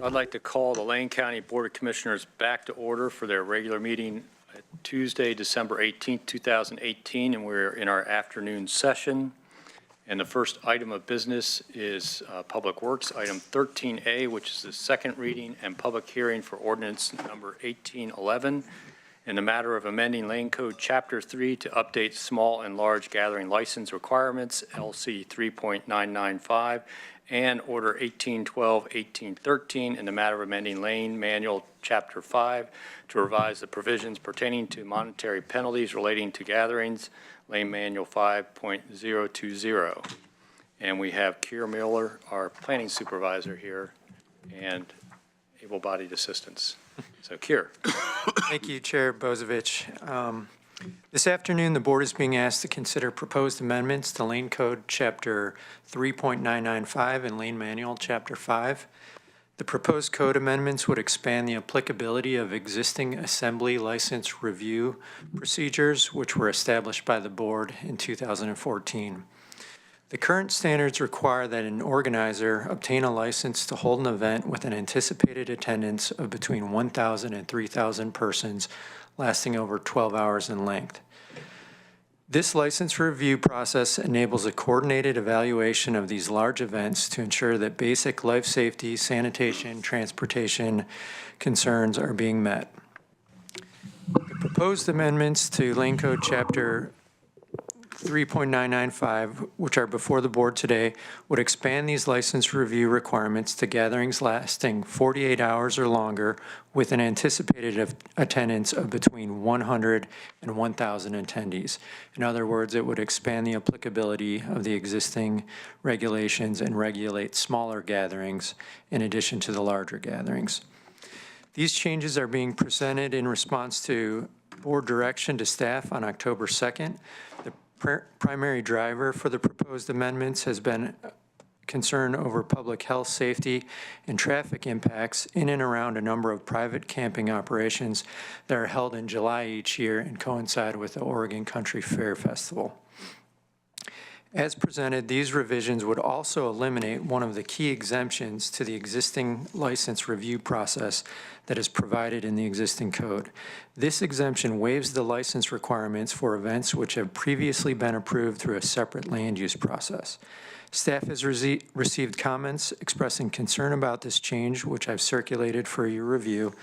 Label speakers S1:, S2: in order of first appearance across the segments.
S1: I'd like to call the Lane County Board of Commissioners back to order for their regular meeting Tuesday, December 18th, 2018, and we're in our afternoon session. And the first item of business is Public Works, item 13A, which is the second reading and public hearing for ordinance number 1811 in the matter of amending Lane Code Chapter 3 to update small and large gathering license requirements, LC 3.995, and Order 1812-1813 in the matter of amending Lane Manual Chapter 5 to revise the provisions pertaining to monetary penalties relating to gatherings, Lane Manual 5.020. And we have Keir Miller, our planning supervisor here, and able-bodied assistants. So, Keir.
S2: Thank you, Chair Bozovich. This afternoon, the board is being asked to consider proposed amendments to Lane Code Chapter 3.995 and Lane Manual Chapter 5. The proposed code amendments would expand the applicability of existing assembly license review procedures, which were established by the board in 2014. The current standards require that an organizer obtain a license to hold an event with an anticipated attendance of between 1,000 and 3,000 persons, lasting over 12 hours in length. This license review process enables a coordinated evaluation of these large events to ensure that basic life safety, sanitation, transportation concerns are being met. The proposed amendments to Lane Code Chapter 3.995, which are before the board today, would expand these license review requirements to gatherings lasting 48 hours or longer with an anticipated attendance of between 100 and 1,000 attendees. In other words, it would expand the applicability of the existing regulations and regulate smaller gatherings in addition to the larger gatherings. These changes are being presented in response to board direction to staff on October 2nd. The primary driver for the proposed amendments has been concern over public health, safety, and traffic impacts in and around a number of private camping operations that are held in July each year and coincide with the Oregon Country Fair Festival. As presented, these revisions would also eliminate one of the key exemptions to the existing license review process that is provided in the existing code. This exemption waives the license requirements for events which have previously been approved through a separate land use process. Staff has received comments expressing concern about this change, which I've circulated for your review.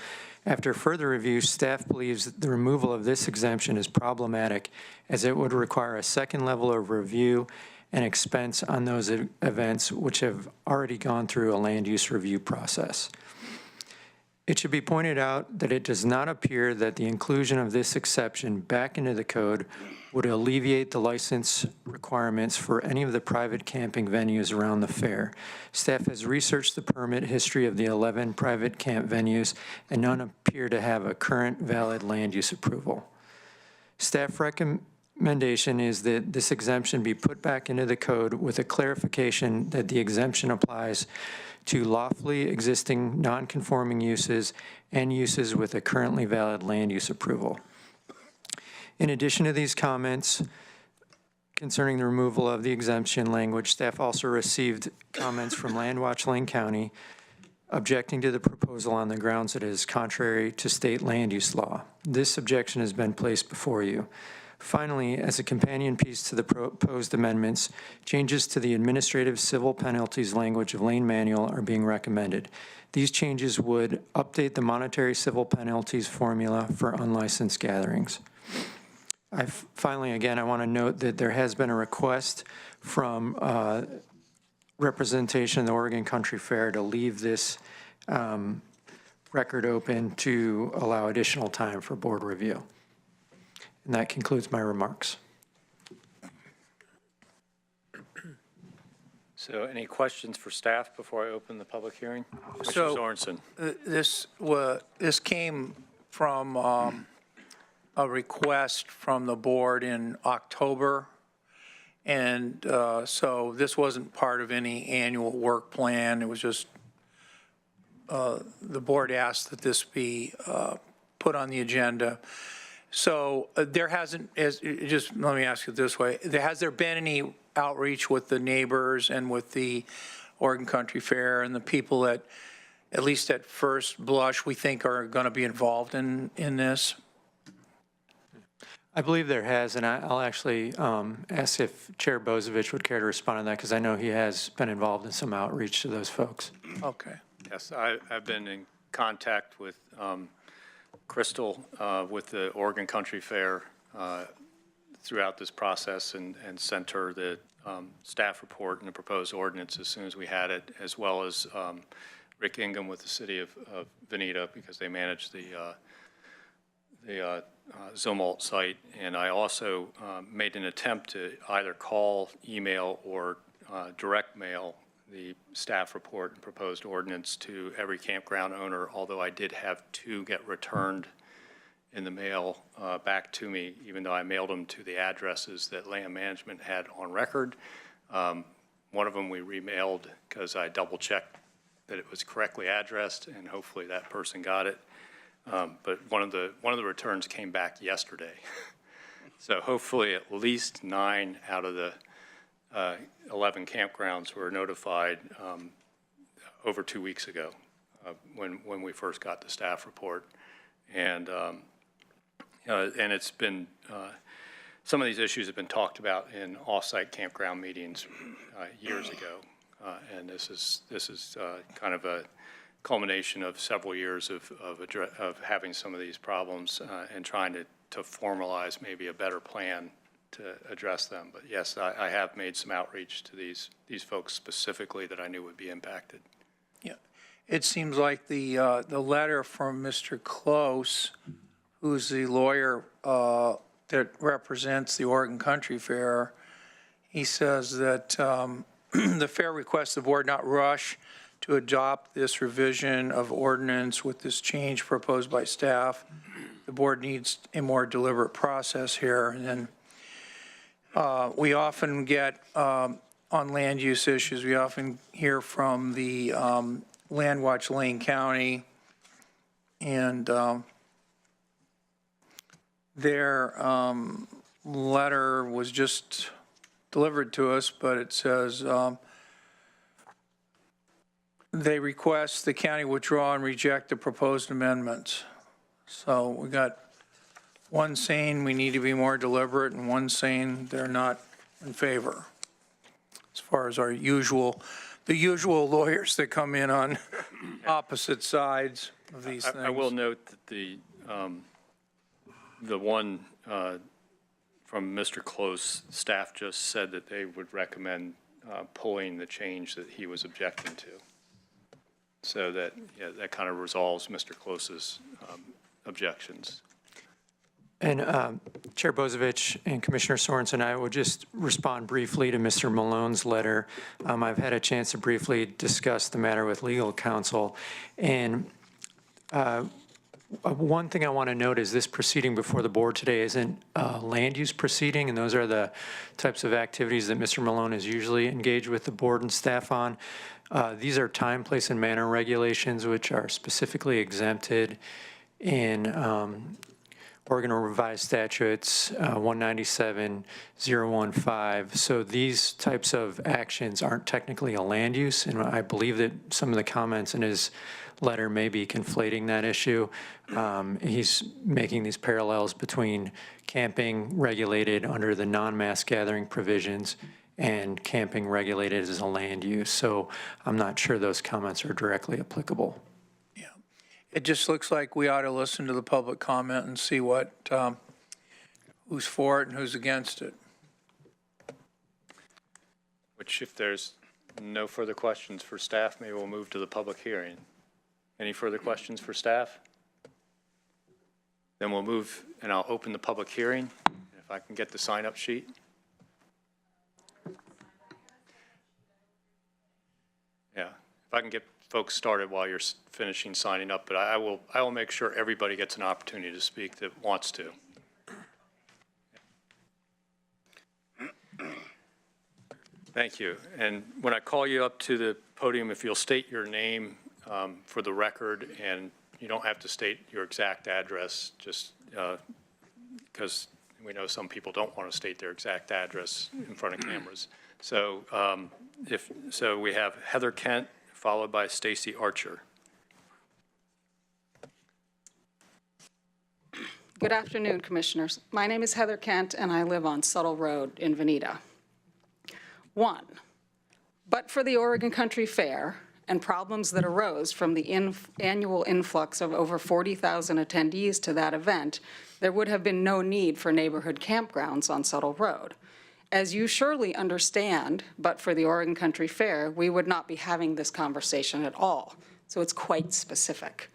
S2: After further review, staff believes that the removal of this exemption is problematic as it would require a second level of review and expense on those events which have already gone through a land use review process. It should be pointed out that it does not appear that the inclusion of this exception back into the code would alleviate the license requirements for any of the private camping venues around the fair. Staff has researched the permit history of the 11 private camp venues, and none appear to have a current valid land use approval. Staff recommendation is that this exemption be put back into the code with a clarification that the exemption applies to lawfully existing non-conforming uses and uses with a currently valid land use approval. In addition to these comments concerning the removal of the exemption language, staff also received comments from Landwatch Lane County objecting to the proposal on the grounds that it is contrary to state land use law. This objection has been placed before you. Finally, as a companion piece to the proposed amendments, changes to the administrative civil penalties language of Lane Manual are being recommended. These changes would update the monetary civil penalties formula for unlicensed gatherings. Finally, again, I want to note that there has been a request from representation of the Oregon Country Fair to leave this record open to allow additional time for board review. And that concludes my remarks.
S1: So any questions for staff before I open the public hearing?
S3: So,
S1: Sorensen.
S3: This came from a request from the board in October, and so this wasn't part of any annual work plan. It was just the board asked that this be put on the agenda. So there hasn't, just let me ask it this way, has there been any outreach with the neighbors and with the Oregon Country Fair and the people that at least at first blush, we think are going to be involved in this?
S2: I believe there has, and I'll actually ask if Chair Bozovich would care to respond to that, because I know he has been involved in some outreach to those folks.
S3: Okay.
S1: Yes, I've been in contact with Crystal with the Oregon Country Fair throughout this process and sent her the staff report and the proposed ordinance as soon as we had it, as well as Rick Ingham with the city of Veneta, because they manage the Zomalt site. And I also made an attempt to either call, email, or direct mail the staff report and proposed ordinance to every campground owner, although I did have 2 get returned in the mail back to me, even though I mailed them to the addresses that land management had on record. One of them we remailed because I double-checked that it was correctly addressed, and hopefully that person got it. But one of the returns came back yesterday. So hopefully at least 9 out of the 11 campgrounds were notified over 2 weeks ago when we first got the staff report. And it's been, some of these issues have been talked about in off-site campground meetings years ago. And this is kind of a culmination of several years of having some of these problems and trying to formalize maybe a better plan to address them. But yes, I have made some outreach to these folks specifically that I knew would be impacted.
S3: Yeah, it seems like the letter from Mr. Close, who's the lawyer that represents the Oregon Country Fair, he says that the fair requests the board not rush to adopt this revision of ordinance with this change proposed by staff. The board needs a more deliberate process here. And then we often get, on land use issues, we often hear from the Land Watch Lane County, and their letter was just delivered to us, but it says they request the county withdraw and reject the proposed amendments. So we got one saying we need to be more deliberate and one saying they're not in favor, as far as our the usual lawyers that come in on opposite sides of these things.
S1: I will note that the one from Mr. Close, staff just said that they would recommend pulling the change that he was objecting to. So that, yeah, that kind of resolves Mr. Close's objections.
S2: And Chair Bozovich and Commissioner Sorensen, I will just respond briefly to Mr. Malone's letter. I've had a chance to briefly discuss the matter with legal counsel. And one thing I want to note is this proceeding before the board today isn't a land use proceeding, and those are the types of activities that Mr. Malone is usually engaged with the board and staff on. These are time, place, and manner regulations, which are specifically exempted in Oregon Revised Statutes 197-015. So these types of actions aren't technically a land use, and I believe that some of the comments in his letter may be conflating that issue. He's making these parallels between camping regulated under the non-mass gathering provisions and camping regulated as a land use. So I'm not sure those comments are directly applicable.
S3: Yeah, it just looks like we ought to listen to the public comment and see what who's for it and who's against it.
S1: Which, if there's no further questions for staff, maybe we'll move to the public hearing. Any further questions for staff? Then we'll move, and I'll open the public hearing. If I can get the sign-up sheet. Yeah, if I can get folks started while you're finishing signing up, but I will make sure everybody gets an opportunity to speak that wants to. Thank you. And when I call you up to the podium, if you'll state your name for the record, and you don't have to state your exact address, just because we know some people don't want to state their exact address in front of cameras. So we have Heather Kent, followed by Stacy Archer.
S4: Good afternoon, Commissioners. My name is Heather Kent, and I live on Subtle Road in Veneta. 1, but for the Oregon Country Fair and problems that arose from the annual influx of over 40,000 attendees to that event, there would have been no need for neighborhood campgrounds on Subtle Road. As you surely understand, but for the Oregon Country Fair, we would not be having this conversation at all. So it's quite specific.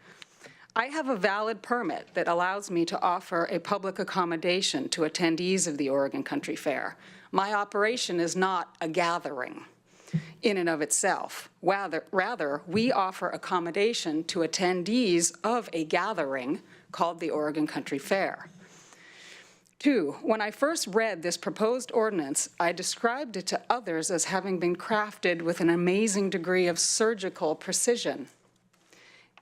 S4: I have a valid permit that allows me to offer a public accommodation to attendees of the Oregon Country Fair. My operation is not a gathering in and of itself. Rather, we offer accommodation to attendees of a gathering called the Oregon Country Fair. 2, when I first read this proposed ordinance, I described it to others as having been crafted with an amazing degree of surgical precision,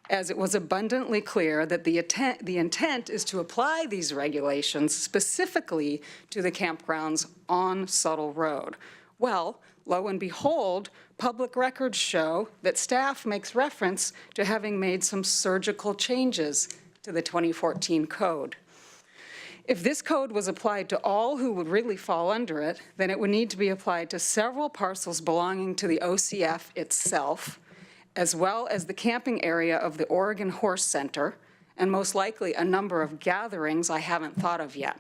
S4: as it was abundantly clear that the intent is to apply these regulations specifically to the campgrounds on Subtle Road. Well, lo and behold, public records show that staff makes reference to having made some surgical changes to the 2014 code. If this code was applied to all who would really fall under it, then it would need to be applied to several parcels belonging to the OCF itself, as well as the camping area of the Oregon Horse Center, and most likely a number of gatherings I haven't thought of yet.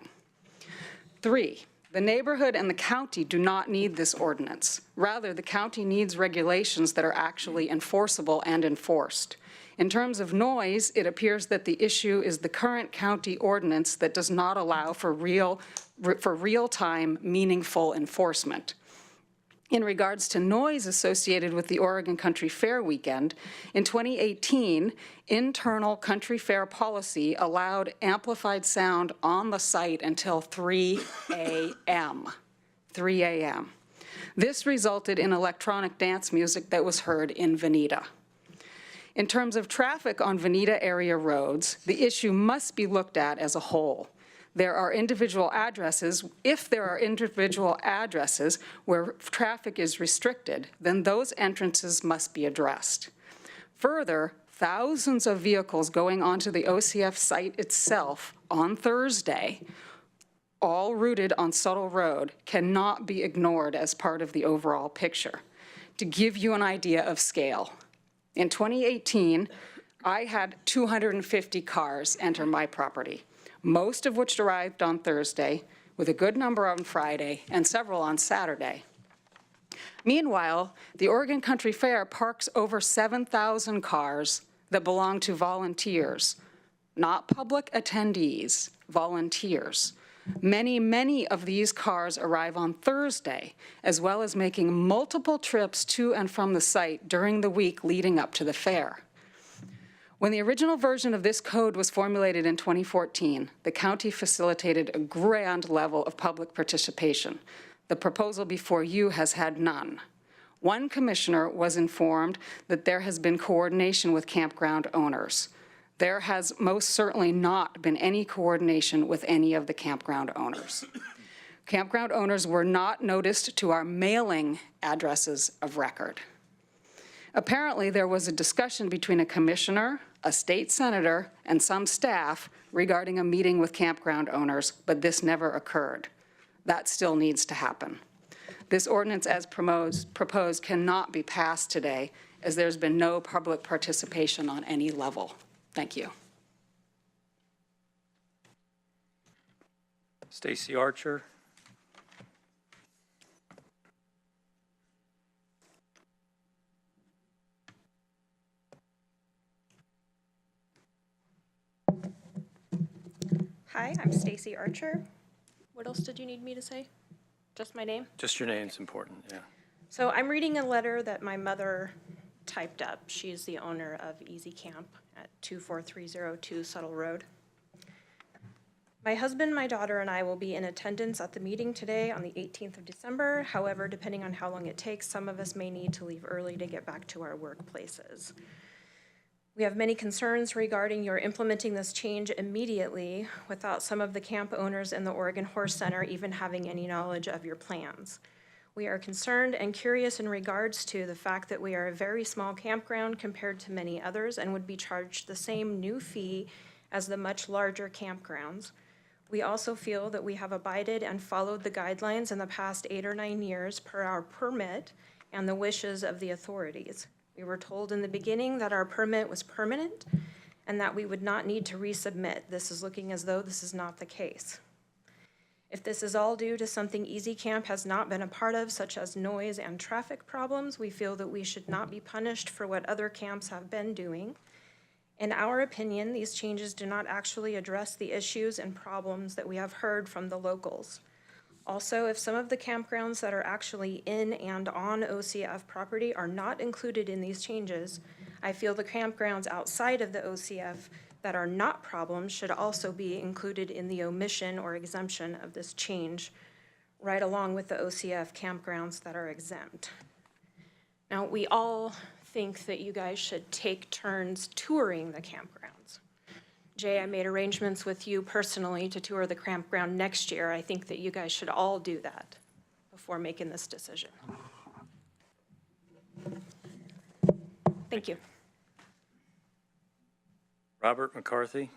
S4: 3, the neighborhood and the county do not need this ordinance. Rather, the county needs regulations that are actually enforceable and enforced. In terms of noise, it appears that the issue is the current county ordinance that does not allow for real-time, meaningful enforcement. In regards to noise associated with the Oregon Country Fair weekend, in 2018, internal country fair policy allowed amplified sound on the site until 3 a.m. 3 a.m. This resulted in electronic dance music that was heard in Veneta. In terms of traffic on Veneta area roads, the issue must be looked at as a whole. There are individual addresses. If there are individual addresses where traffic is restricted, then those entrances must be addressed. Further, thousands of vehicles going onto the OCF site itself on Thursday, all routed on Subtle Road, cannot be ignored as part of the overall picture. To give you an idea of scale, in 2018, I had 250 cars enter my property, most of which arrived on Thursday, with a good number on Friday and several on Saturday. Meanwhile, the Oregon Country Fair parks over 7,000 cars that belong to volunteers, not public attendees, volunteers. Many of these cars arrive on Thursday, as well as making multiple trips to and from the site during the week leading up to the fair. When the original version of this code was formulated in 2014, the county facilitated a grand level of public participation. The proposal before you has had none. One commissioner was informed that there has been coordination with campground owners. There has most certainly not been any coordination with any of the campground owners. Campground owners were not noticed to our mailing addresses of record. Apparently, there was a discussion between a commissioner, a state senator, and some staff regarding a meeting with campground owners, but this never occurred. That still needs to happen. This ordinance as proposed cannot be passed today, as there's been no public participation on any level. Thank you.
S1: Stacy Archer.
S5: Hi, I'm Stacy Archer. What else did you need me to say? Just my name?
S1: Just your name's important, yeah.
S5: So I'm reading a letter that my mother typed up. She's the owner of Easy Camp at 24302 Subtle Road. My husband, my daughter, and I will be in attendance at the meeting today on the 18th of December. However, depending on how long it takes, some of us may need to leave early to get back to our workplaces. We have many concerns regarding your implementing this change immediately without some of the camp owners in the Oregon Horse Center even having any knowledge of your plans. We are concerned and curious in regards to the fact that we are a very small campground compared to many others and would be charged the same new fee as the much larger campgrounds. We also feel that we have abided and followed the guidelines in the past 8 or 9 years per our permit and the wishes of the authorities. We were told in the beginning that our permit was permanent and that we would not need to resubmit. This is looking as though this is not the case. If this is all due to something Easy Camp has not been a part of, such as noise and traffic problems, we feel that we should not be punished for what other camps have been doing. In our opinion, these changes do not actually address the issues and problems that we have heard from the locals. Also, if some of the campgrounds that are actually in and on OCF property are not included in these changes, I feel the campgrounds outside of the OCF that are not problems should also be included in the omission or exemption of this change, right along with the OCF campgrounds that are exempt. Now, we all think that you guys should take turns touring the campgrounds. Jay, I made arrangements with you personally to tour the campground next year. I think that you guys should all do that before making this decision. Thank you.
S1: Robert McCarthy.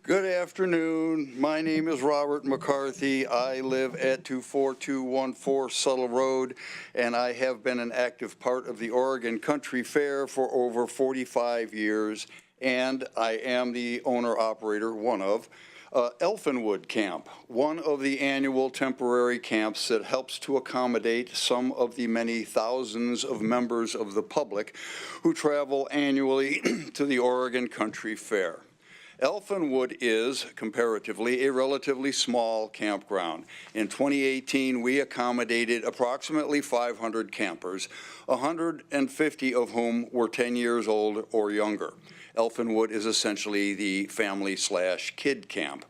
S6: Good afternoon. My name is Robert McCarthy. I live at 24214 Subtle Road, and I have been an active part of the Oregon Country Fair for over 45 years, and I am the owner-operator, one of, Elfinwood Camp, one of the annual temporary camps that helps to accommodate some of the many thousands of members of the public who travel annually to the Oregon Country Fair. Elfinwood is, comparatively, a relatively small campground. In 2018, we accommodated approximately 500 campers, 150 of whom were 10 years old or younger. Elfinwood is essentially the family/kid camp.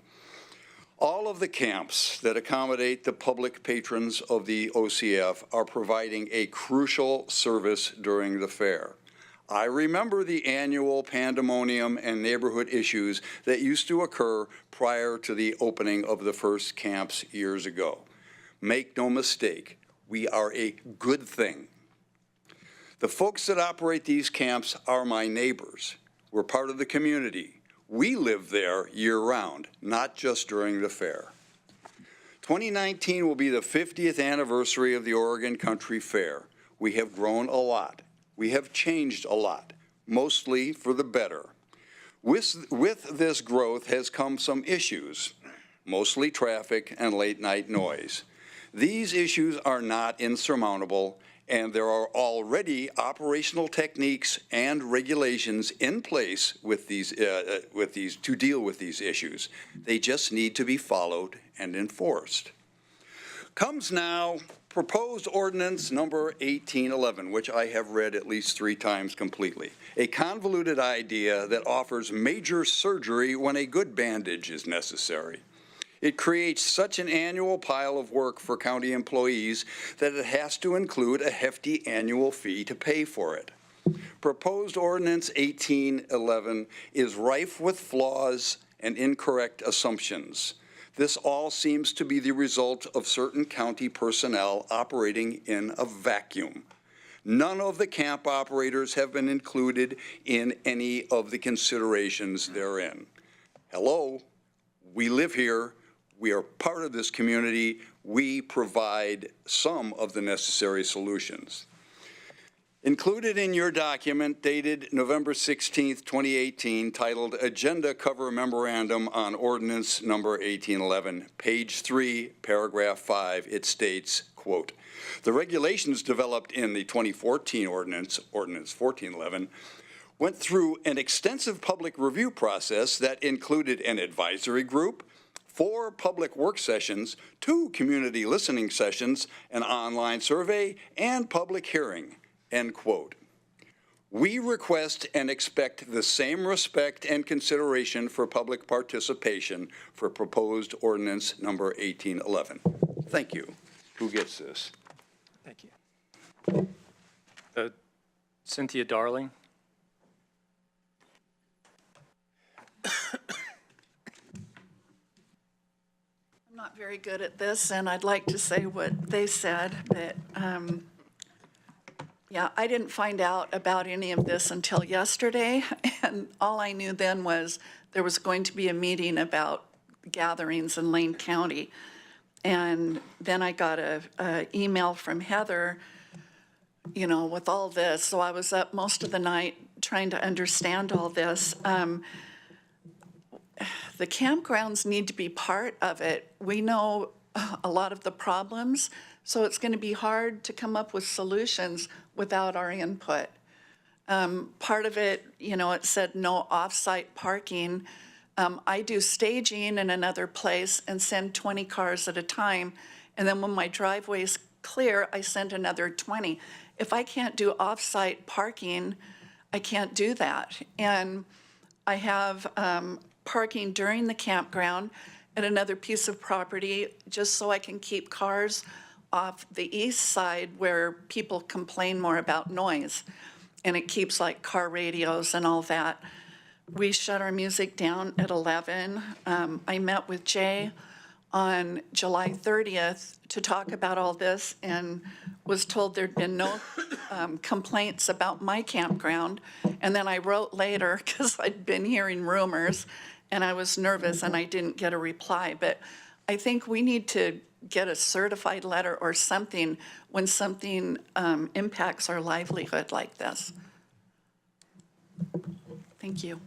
S6: All of the camps that accommodate the public patrons of the OCF are providing a crucial service during the fair. I remember the annual pandemonium and neighborhood issues that used to occur prior to the opening of the first camps years ago. Make no mistake, we are a good thing. The folks that operate these camps are my neighbors. We're part of the community. We live there year-round, not just during the fair. 2019 will be the 50th anniversary of the Oregon Country Fair. We have grown a lot. We have changed a lot, mostly for the better. With this growth has come some issues, mostly traffic and late-night noise. These issues are not insurmountable, and there are already operational techniques and regulations in place with these to deal with these issues. They just need to be followed and enforced. Comes now proposed ordinance number 1811, which I have read at least 3 times completely. A convoluted idea that offers major surgery when a good bandage is necessary. It creates such an annual pile of work for county employees that it has to include a hefty annual fee to pay for it. Proposed ordinance 1811 is rife with flaws and incorrect assumptions. This all seems to be the result of certain county personnel operating in a vacuum. None of the camp operators have been included in any of the considerations therein. Hello, we live here, we are part of this community, we provide some of the necessary solutions. Included in your document dated November 16th, 2018, titled Agenda Cover Memorandum on Ordinance Number 1811, page 3, paragraph 5, it states, quote, the regulations developed in the 2014 ordinance, Ordinance 1411, went through an extensive public review process that included an advisory group, 4 public work sessions, 2 community listening sessions, an online survey, and public hearing. End quote. We request and expect the same respect and consideration for public participation for proposed ordinance number 1811. Thank you. Who gets this?
S2: Thank you.
S1: Cynthia Darling.
S7: not very good at this, and I'd like to say what they said, but yeah, I didn't find out about any of this until yesterday, and all I knew then was there was going to be a meeting about gatherings in Lane County. And then I got a email from Heather, you know, with all this. So I was up most of the night trying to understand all this. The campgrounds need to be part of it. We know a lot of the problems, so it's going to be hard to come up with solutions without our input. Part of it, you know, it said no off-site parking. I do staging in another place and send 20 cars at a time. And then when my driveway's clear, I send another 20. If I can't do off-site parking, I can't do that. And I have parking during the campground at another piece of property just so I can keep cars off the east side where people complain more about noise. And it keeps like car radios and all that. We shut our music down at 11. I met with Jay on July 30th to talk about all this and was told there'd been no complaints about my campground. And then I wrote later because I'd been hearing rumors and I was nervous and I didn't get a reply. But I think we need to get a certified letter or something when something impacts our livelihood like this. Thank you.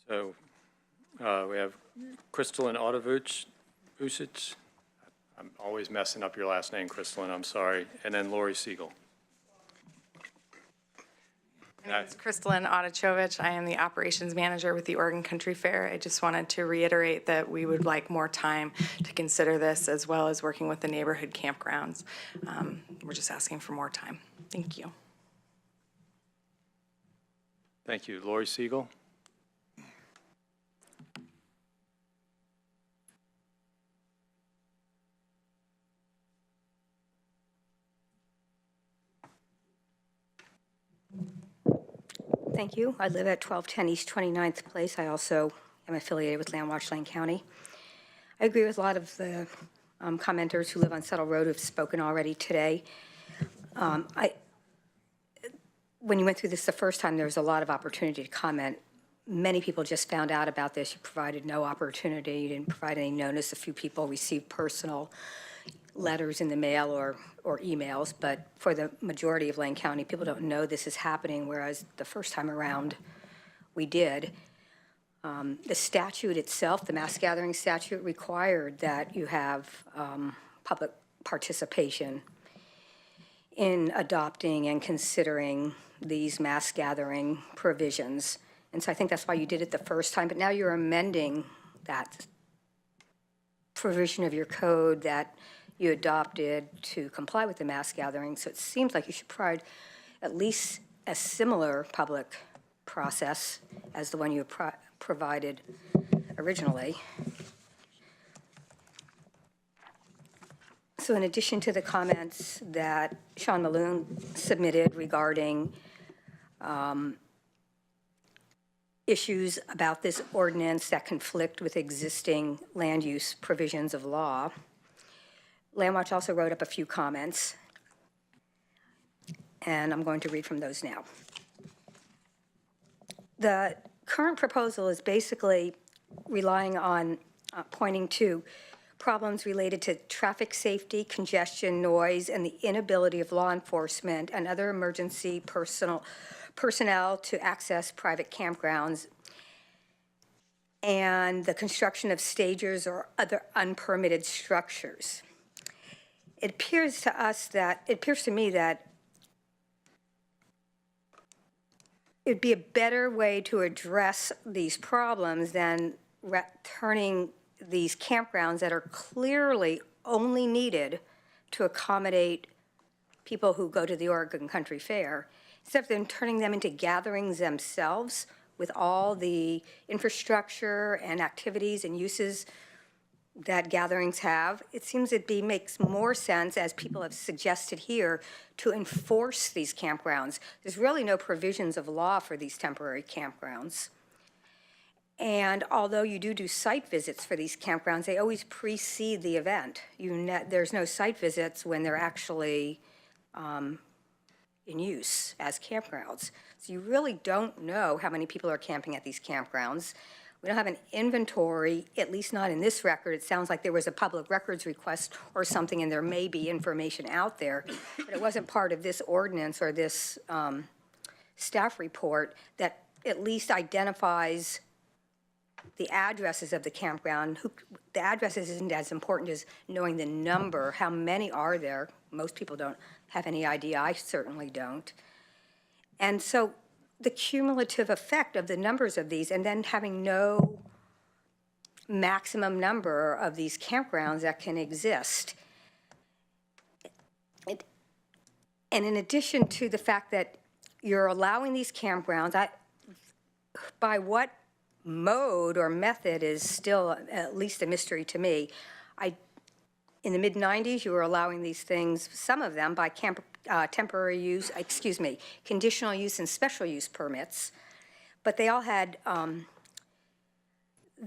S1: So we have Crystalline Autovuch. I'm always messing up your last name, Crystalline, I'm sorry. And then Lori Siegel.
S8: My name is Crystalline Otachovich. I am the operations manager with the Oregon Country Fair. I just wanted to reiterate that we would like more time to consider this as well as working with the neighborhood campgrounds. We're just asking for more time. Thank you.
S1: Thank you. Lori Siegel.
S9: Thank you. I live at 1210 East 29th Place. I also am affiliated with Landwatch Lane County. I agree with a lot of the commenters who live on Settle Road who have spoken already today. When you went through this the first time, there was a lot of opportunity to comment. Many people just found out about this. You provided no opportunity. You didn't provide any notice. A few people received personal letters in the mail or emails, but for the majority of Lane County, people don't know this is happening, whereas the first time around, we did. The statute itself, the mass gathering statute, required that you have public participation in adopting and considering these mass gathering provisions. And so I think that's why you did it the first time, but now you're amending that provision of your code that you adopted to comply with the mass gathering. So it seems like you should provide at least a similar public process as the one you provided originally. So in addition to the comments that Sean Maloon submitted regarding issues about this ordinance that conflict with existing land use provisions of law, Landwatch also wrote up a few comments, and I'm going to read from those now. The current proposal is basically relying on pointing to problems related to traffic safety, congestion, noise, and the inability of law enforcement and other emergency personnel to access private campgrounds, and the construction of stagers or other unpermitted structures. It appears to me that it'd be a better way to address these problems than turning these campgrounds that are clearly only needed to accommodate people who go to the Oregon Country Fair, instead of them turning them into gatherings themselves with all the infrastructure and activities and uses that gatherings have. It seems makes more sense, as people have suggested here, to enforce these campgrounds. There's really no provisions of law for these temporary campgrounds. And although you do site visits for these campgrounds, they always precede the event. There's no site visits when they're actually in use as campgrounds. So you really don't know how many people are camping at these campgrounds. We don't have an inventory, at least not in this record. It sounds like there was a public records request or something, and there may be information out there, but it wasn't part of this ordinance or this staff report that at least identifies the addresses of the campground. The addresses isn't as important as knowing the number. How many are there? Most people don't have any idea. I certainly don't. And so the cumulative effect of the numbers of these, and then having no maximum number of these campgrounds that can exist. And in addition to the fact that you're allowing these campgrounds, by what mode or method is still at least a mystery to me. In the mid-90s, you were allowing these things, some of them by temporary use, conditional use and special use permits, but they all had, the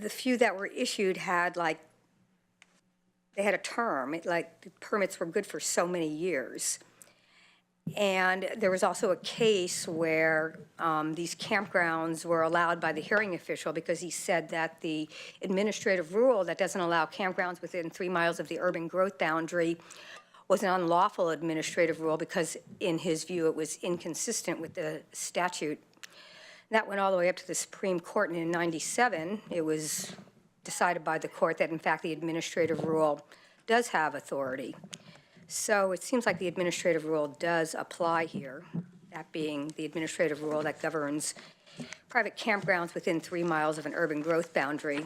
S9: few that were issued had they had a term, the permits were good for so many years. And there was also a case where these campgrounds were allowed by the hearing official because he said that the administrative rule that doesn't allow campgrounds within 3 miles of the urban growth boundary was an unlawful administrative rule because, in his view, it was inconsistent with the statute. And that went all the way up to the Supreme Court, and in '97, it was decided by the court that, in fact, the administrative rule does have authority. So it seems like the administrative rule does apply here, that being the administrative rule that governs private campgrounds within 3 miles of an urban growth boundary.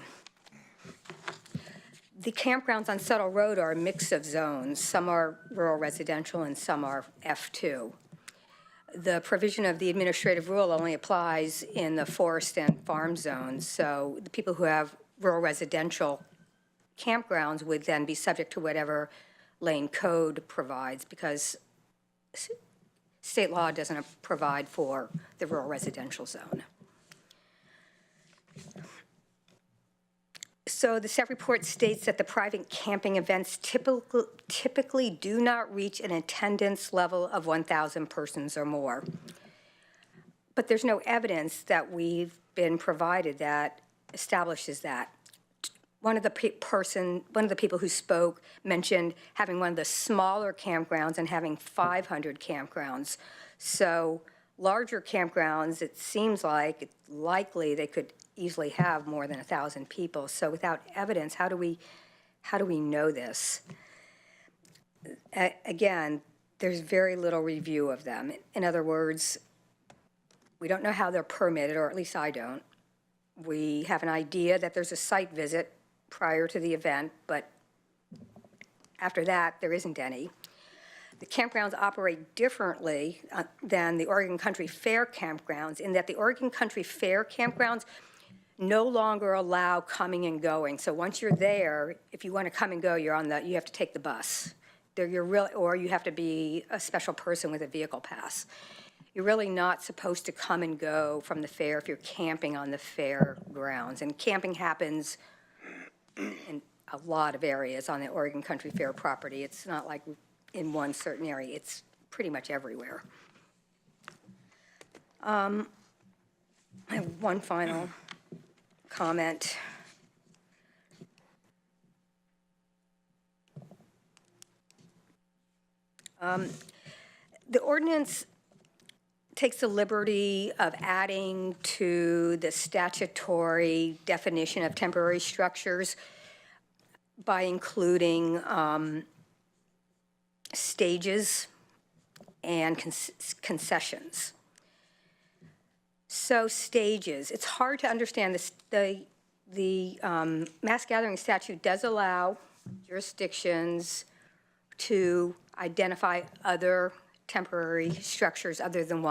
S9: The campgrounds on Settle Road are a mix of zones. Some are rural residential and some are F2. The provision of the administrative rule only applies in the forest and farm zones, so the people who have rural residential campgrounds would then be subject to whatever lane code provides, because state law doesn't provide for the rural residential zone. So the staff report states that the private camping events typically do not reach an attendance level of 1,000 persons or more. But there's no evidence that we've been provided that establishes that. One of the people who spoke mentioned having one of the smaller campgrounds and having 500 campgrounds. So larger campgrounds, it seems like it's likely they could easily have more than 1,000 people. So without evidence, how do we know this? Again, there's very little review of them. In other words, we don't know how they're permitted, or at least I don't. We have an idea that there's a site visit prior to the event, but after that, there isn't any. The campgrounds operate differently than the Oregon Country Fair campgrounds, in that the Oregon Country Fair campgrounds no longer allow coming and going. So once you're there, if you want to come and go, you have to take the bus. Or you have to be a special person with a vehicle pass. You're really not supposed to come and go from the fair if you're camping on the fair grounds. And camping happens in a lot of areas on the Oregon Country Fair property. It's not like in one certain area. It's pretty much everywhere. I have one final comment. The ordinance takes the liberty of adding to the statutory definition of temporary structures by including stages and concessions. So stages, it's hard to understand this. The mass gathering statute does allow jurisdictions to identify other temporary structures other than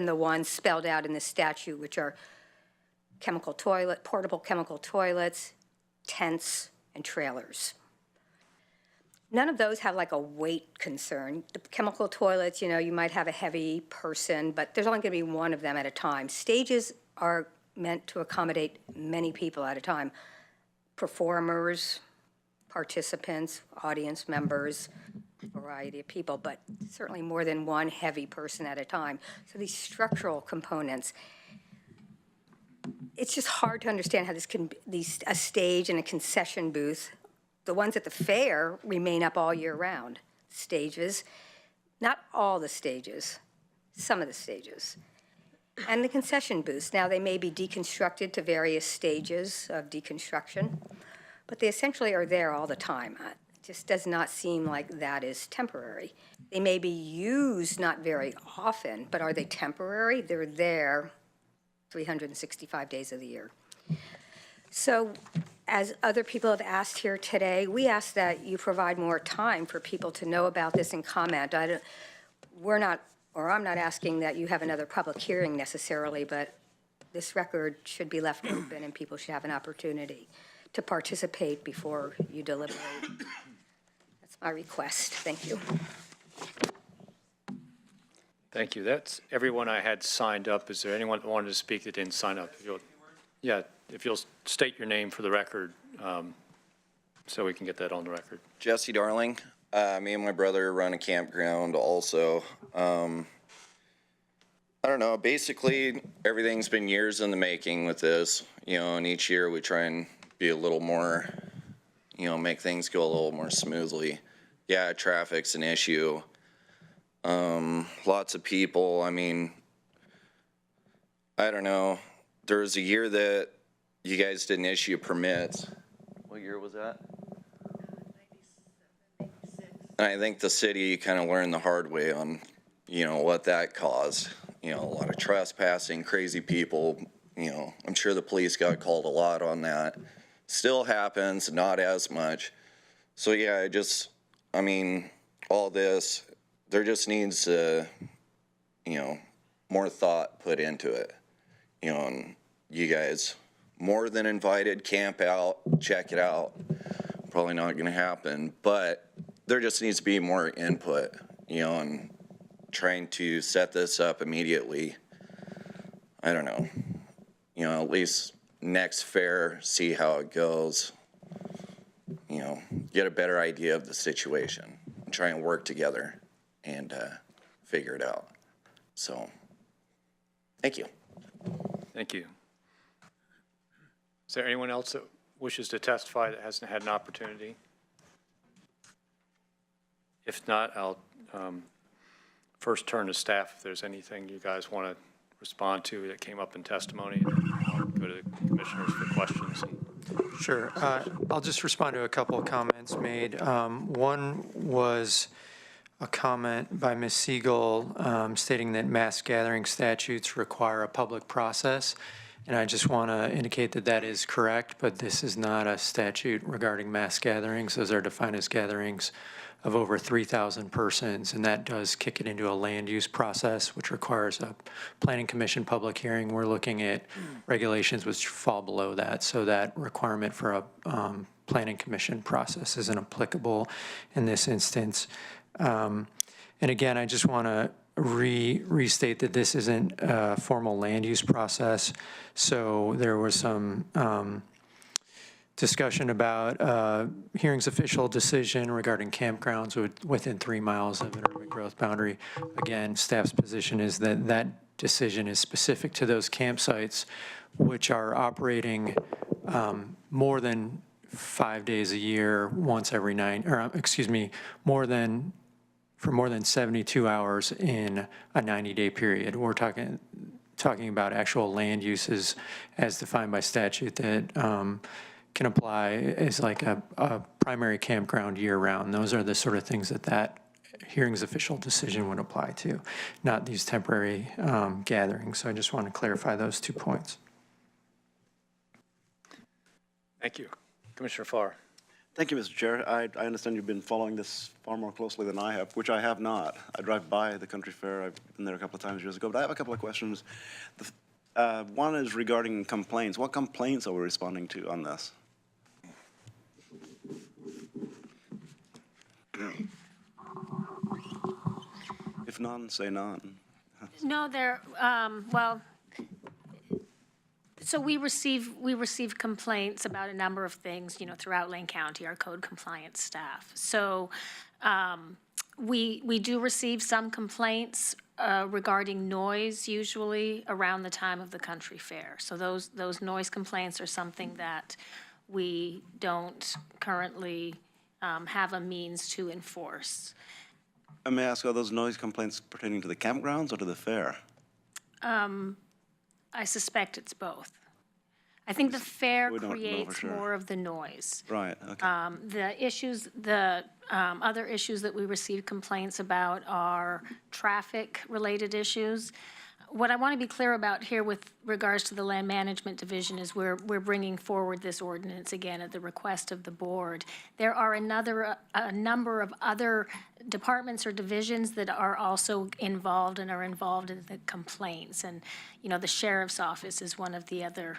S9: the ones spelled out in the statute, which are portable chemical toilets, tents, and trailers. None of those have like a weight concern. The chemical toilets, you know, you might have a heavy person, but there's only going to be one of them at a time. Stages are meant to accommodate many people at a time. Performers, participants, audience members, a variety of people, but certainly more than one heavy person at a time. So these structural components, it's just hard to understand how this can be, a stage and a concession booth. The ones at the fair remain up all year round. Stages, not all the stages, some of the stages. And the concession booths, now they may be deconstructed to various stages of deconstruction, but they essentially are there all the time. It just does not seem like that is temporary. They may be used not very often, but are they temporary? They're there 365 days of the year. So as other people have asked here today, we ask that you provide more time for people to know about this and comment. I'm not asking that you have another public hearing necessarily, but this record should be left open and people should have an opportunity to participate before you deliberate. That's my request. Thank you.
S1: Thank you. That's everyone I had signed up. Is there anyone that wanted to speak that didn't sign up? If you'll state your name for the record, so we can get that on the record.
S10: Jesse Darling. Me and my brother run a campground also. I don't know, basically everything's been years in the making with this, you know, and each year we try and be a little more, you know, make things go a little more smoothly. Yeah, traffic's an issue. Lots of people, I mean, I don't know. There was a year that you guys didn't issue permits. What year was that? And I think the city kind of learned the hard way on, you know, what that caused. You know, a lot of trespassing, crazy people, you know, I'm sure the police got called a lot on that. Still happens, not as much. So yeah, I mean, all this, there just needs, you know, more thought put into it. You know, and you guys, more than invited, camp out, check it out. Probably not gonna happen, but there just needs to be more input, you know, and trying to set this up immediately. I don't know, you know, at least next fair, see how it goes, you know, get a better idea of the situation, and try and work together and figure it out. So, thank you.
S1: Thank you. Is there anyone else that wishes to testify that hasn't had an opportunity? If not, I'll first turn to staff if there's anything you guys want to respond to that came up in testimony, and then I'll go to the commissioners for questions.
S2: Sure. I'll just respond to a couple of comments made. One was a comment by Ms. Siegel stating that mass gathering statutes require a public process. And I just want to indicate that that is correct, but this is not a statute regarding mass gatherings. Those are defined as gatherings of over 3,000 persons, and that does kick it into a land use process, which requires a planning commission public hearing. We're looking at regulations which fall below that, so that requirement for a planning commission process isn't applicable in this instance. And again, I just want to restate that this isn't a formal land use process. So there was some discussion about hearings official decision regarding campgrounds within 3 miles of an urban growth boundary. Again, staff's position is that that decision is specific to those campsites which are operating more than 5 days a year, once every 9, or excuse me, for more than 72 hours in a 90-day period. We're talking about actual land uses as defined by statute that can apply as like a primary campground year-round. Those are the sort of things that hearings official decision would apply to, not these temporary gatherings. So I just want to clarify those 2 points.
S1: Thank you. Commissioner Farr.
S11: Thank you, Mr. Chair. I understand you've been following this far more closely than I have, which I have not. I drive by the country fair. I've been there a couple of times years ago, but I have a couple of questions. One is regarding complaints. What complaints are we responding to on this? If none, say none.
S12: No, well, so we receive complaints about a number of things, throughout Lane County, our code compliance staff. So we do receive some complaints regarding noise, usually around the time of the country fair. So those noise complaints are something that we don't currently have a means to enforce.
S11: May I ask, are those noise complaints pertaining to the campgrounds or to the fair?
S12: I suspect it's both. I think the fair
S11: We don't know for
S12: creates
S11: sure.
S12: more of the noise.
S11: Right, okay.
S12: The other issues that we receive complaints about are traffic-related issues. What I want to be clear about here with regards to the Land Management Division is we're bringing forward this ordinance again at the request of the board. There are a number of other departments or divisions that are also involved and are involved in the complaints. And, the sheriff's office is one of the other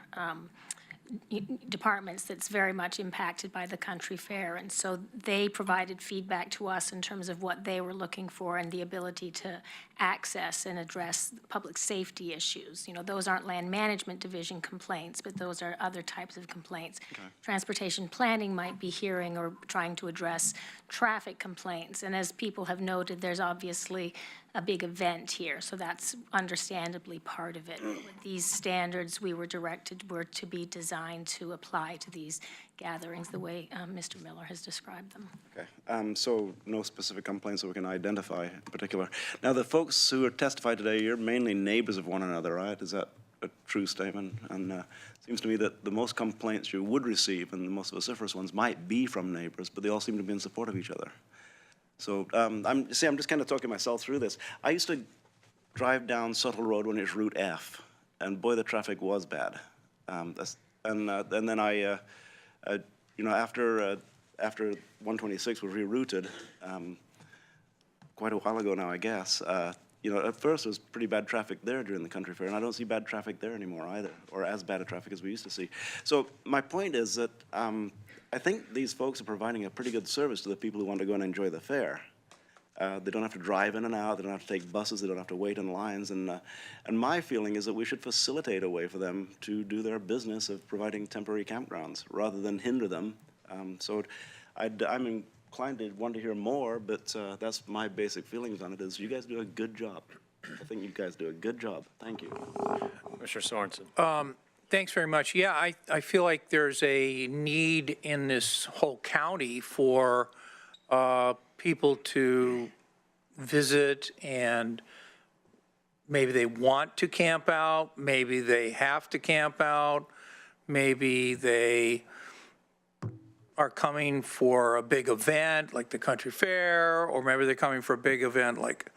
S12: departments that's very much impacted by the country fair. And so they provided feedback to us in terms of what they were looking for and the ability to access and address public safety issues. Those aren't Land Management Division complaints, but those are other types of complaints. Okay. Transportation planning might be hearing or trying to address traffic complaints. And as people have noted, there's obviously a big event here, so that's understandably part of it. These standards we were directed were to be designed to apply to these gatherings the way Mr. Miller has described them.
S11: Okay, so no specific complaints that we can identify in particular. Now, the folks who are testified today, you're mainly neighbors of one another, right? Is that a true statement? And it seems to me that the most complaints you would receive, and the most vociferous ones, might be from neighbors, but they all seem to be in support of each other. So I'm just kind of talking myself through this. I used to drive down Subtle Road when it was Route F, and boy, the traffic was bad. And then I, after 126 was rerouted, quite a while ago now, I guess, at first it was pretty bad traffic there during the country fair, and I don't see bad traffic there anymore either, or as bad a traffic as we used to see. So my point is that I think these folks are providing a pretty good service to the people who want to go and enjoy the fair. They don't have to drive in and out, they don't have to take buses, they don't have to wait in lines, and my feeling is that we should facilitate a way for them to do their business of providing temporary campgrounds, rather than hinder them. So I'm inclined to want to hear more, but that's my basic feelings on it, is you guys do a good job. I think you guys do a good job. Thank you.
S1: Commissioner Sorensen.
S3: Thanks very much. Yeah, I feel like there's a need in this whole county for people to visit, and maybe they want to camp out, maybe they have to camp out, maybe they are coming for a big event like the country fair, or maybe they're coming for a big event like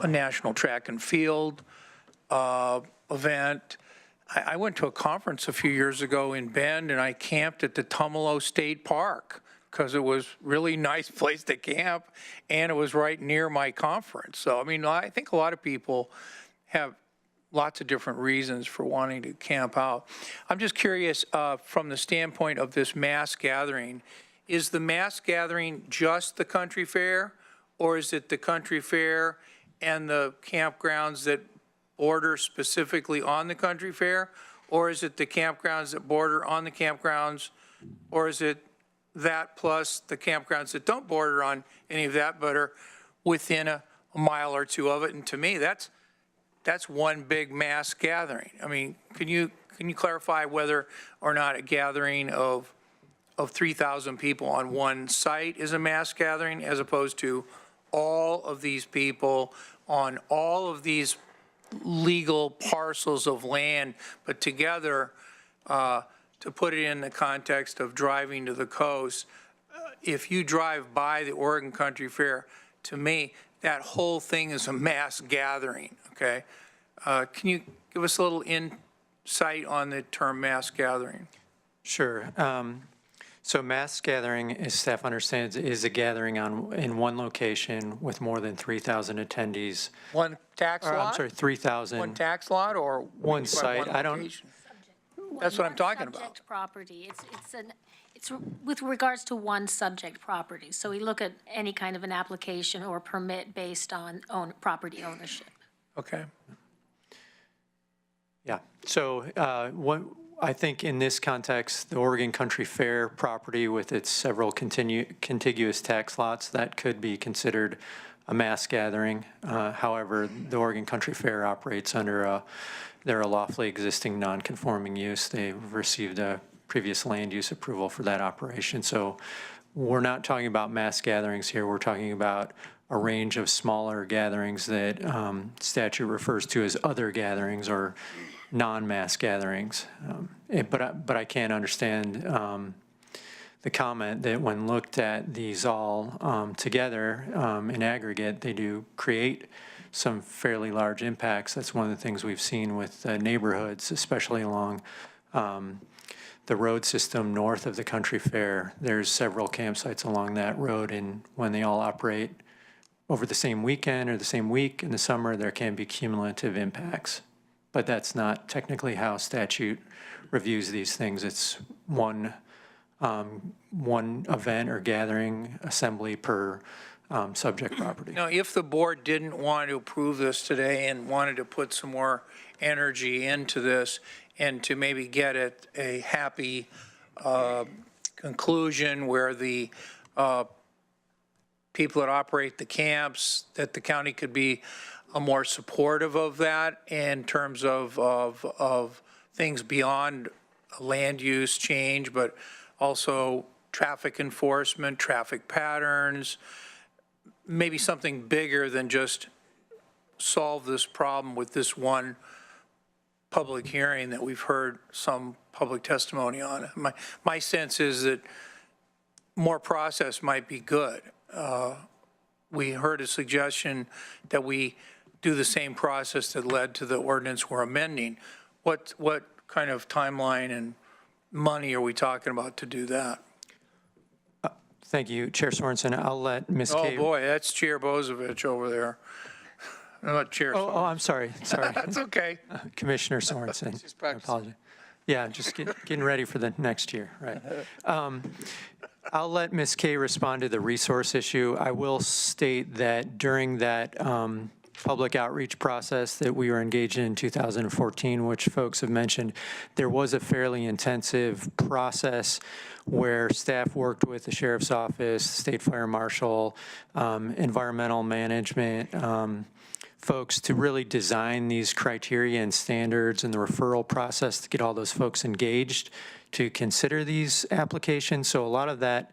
S3: a national track and field event. I went to a conference a few years ago in Bend, and I camped at the Tumalo State Park because it was really nice place to camp, and it was right near my conference. So, I think a lot of people have lots of different reasons for wanting to camp out. I'm just curious, from the standpoint of this mass gathering, is the mass gathering just the country fair, or is it the country fair and the campgrounds that border specifically on the country fair, or is it the campgrounds that border on the campgrounds, or is it that plus the campgrounds that don't border on any of that but are within a mile or two of it? And to me, that's one big mass gathering. Can you clarify whether or not a gathering of 3,000 people on one site is a mass gathering, as opposed to all of these people on all of these legal parcels of land, but together, to put it in the context of driving to the coast, if you drive by the Oregon Country Fair, to me, that whole thing is a mass gathering, okay? Can you give us a little insight on the term mass gathering?
S2: Sure. So mass gathering, as staff understands, is a gathering in one location with more than 3,000 attendees.
S3: One tax lot?
S2: I'm sorry, 3,000.
S3: One tax lot, or?
S2: One site. I don't.
S3: That's what I'm talking about.
S12: Subject property. It's with regards to one subject property. So we look at any kind of an application or permit based on property ownership.
S3: Okay.
S2: Yeah, so I think in this context, the Oregon Country Fair property with its several contiguous tax lots, that could be considered a mass gathering. However, the Oregon Country Fair operates under they're a lawfully existing non-conforming use. They've received a previous land use approval for that operation. So we're not talking about mass gatherings here. We're talking about a range of smaller gatherings that statute refers to as other gatherings or non-mass gatherings. But I can't understand the comment that when looked at these all together in aggregate, they do create some fairly large impacts. That's one of the things we've seen with neighborhoods, especially along the road system north of the Country Fair. There's several campsites along that road, and when they all operate over the same weekend or the same week in the summer, there can be cumulative impacts. But that's not technically how statute reviews these things. It's one event or gathering assembly per subject property.
S3: Now, if the board didn't want to approve this today and wanted to put some more energy into this and to maybe get it a happy conclusion where the people that operate the camps, that the county could be more supportive of that in terms of things beyond land use change, but also traffic enforcement, traffic patterns, maybe something bigger than just solve this problem with this one public hearing that we've heard some public testimony on. My sense is that more process might be good. We heard a suggestion that we do the same process that led to the ordinance we're amending. What kind of timeline and money are we talking about to do that?
S2: Thank you, Chair Sorensen. I'll let Ms. Kay.
S3: Oh, boy, that's Chair Bozovich over there. Not Chair
S2: Oh, I'm sorry.
S3: That's okay.
S2: Commissioner Sorensen. I apologize. Yeah, just getting ready for the next year, right? I'll let Ms. Kay respond to the resource issue. I will state that during that public outreach process that we were engaged in 2014, which folks have mentioned, there was a fairly intensive process where staff worked with the sheriff's office, state fire marshal, environmental management, folks to really design these criteria and standards and the referral process to get all those folks engaged to consider these applications. So a lot of that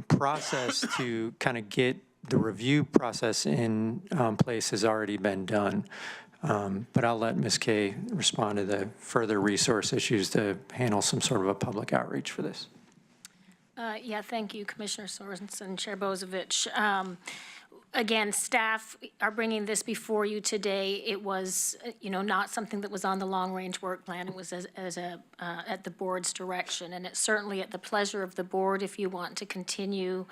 S2: process to kind of get the review process in place has already been done. But I'll let Ms. Kay respond to the further resource issues to handle some sort of a public outreach for this.
S12: Yeah, thank you, Commissioner Sorensen, Chair Bozovich. Again, staff are bringing this before you today. It was, not something that was on the long-range work plan. It was at the board's direction, and it's certainly at the pleasure of the board if you want to continue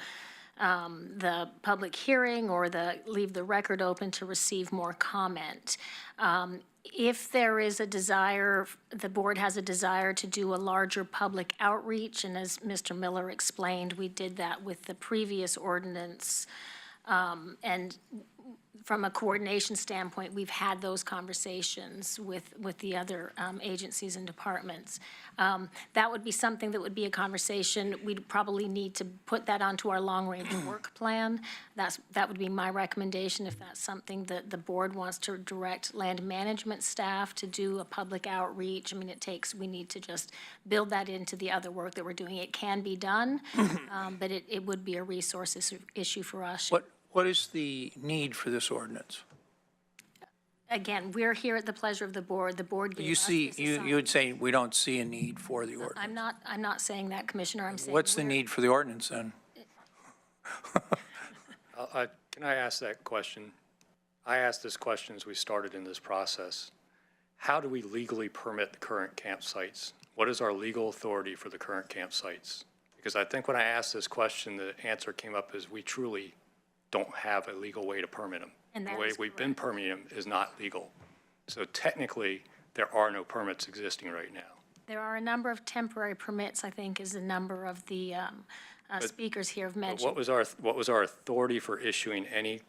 S12: the public hearing or leave the record open to receive more comment. If there is a desire, the board has a desire to do a larger public outreach, and as Mr. Miller explained, we did that with the previous ordinance. And from a coordination standpoint, we've had those conversations with the other agencies and departments. That would be something that would be a conversation. We'd probably need to put that onto our long-range work plan. That would be my recommendation if that's something that the board wants to direct land management staff to do a public outreach. I mean, we need to just build that into the other work that we're doing. It can be done, but it would be a resource issue for us.
S3: What is the need for this ordinance?
S12: Again, we're here at the pleasure of the board. The board gave us this assignment.
S3: You would say we don't see a need for the ordinance.
S12: I'm not saying that, Commissioner. I'm saying
S3: What's the need for the ordinance then?
S1: Can I ask that question? I asked this question as we started in this process. How do we legally permit the current campsites? What is our legal authority for the current campsites? Because I think when I asked this question, the answer came up as we truly don't have a legal way to permit them.
S12: And
S1: the way we've been permitting them is not legal. So technically, there are no permits existing right now.
S12: There are a number of temporary permits, I think, is a number of the speakers here have
S1: But
S12: mentioned.
S1: what was our authority for issuing any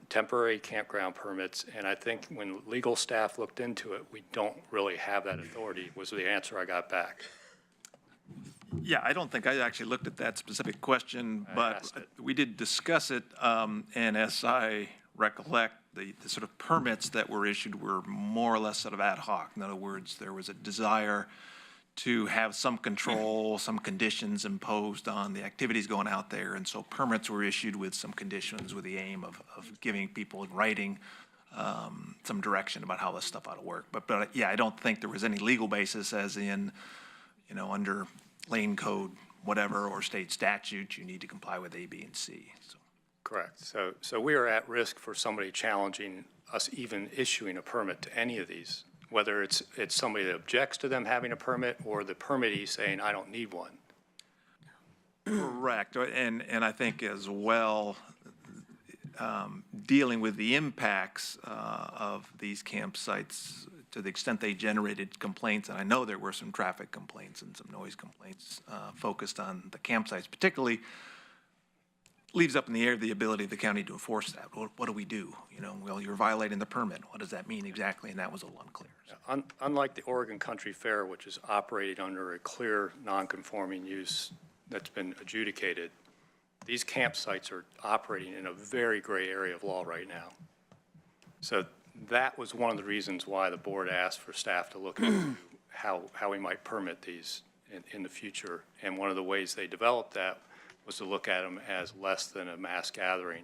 S1: temporary campground permits? And I think when legal staff looked into it, we don't really have that authority, was the answer I got back.
S13: Yeah, I don't think I actually looked at that specific question,
S1: I
S13: but
S1: asked it.
S13: we did discuss it, and as I recollect, the sort of permits that were issued were more or less sort of ad hoc. In other words, there was a desire to have some control, some conditions imposed on the activities going out there, and so permits were issued with some conditions with the aim of giving people in writing some direction about how this stuff ought to work. But yeah, I don't think there was any legal basis as in, you know, under lane code, whatever, or state statute, you need to comply with A, B, and C. So.
S1: Correct. So we are at risk for somebody challenging us even issuing a permit to any of these, whether it's somebody that objects to them having a permit or the permittee saying, I don't need one.
S13: Correct. And I think as well, dealing with the impacts of these campsites to the extent they generated complaints, and I know there were some traffic complaints and some noise complaints focused on the campsites particularly, leaves up in the air the ability of the county to enforce that. What do we do? You know, well, you're violating the permit. What does that mean exactly? And that was a little unclear. So.
S1: Unlike the Oregon Country Fair, which is operated under a clear non-conforming use that's been adjudicated, these campsites are operating in a very gray area of law right now. So that was one of the reasons why the board asked for staff to look into how we might permit these in the future. And one of the ways they developed that was to look at them as less than a mass gathering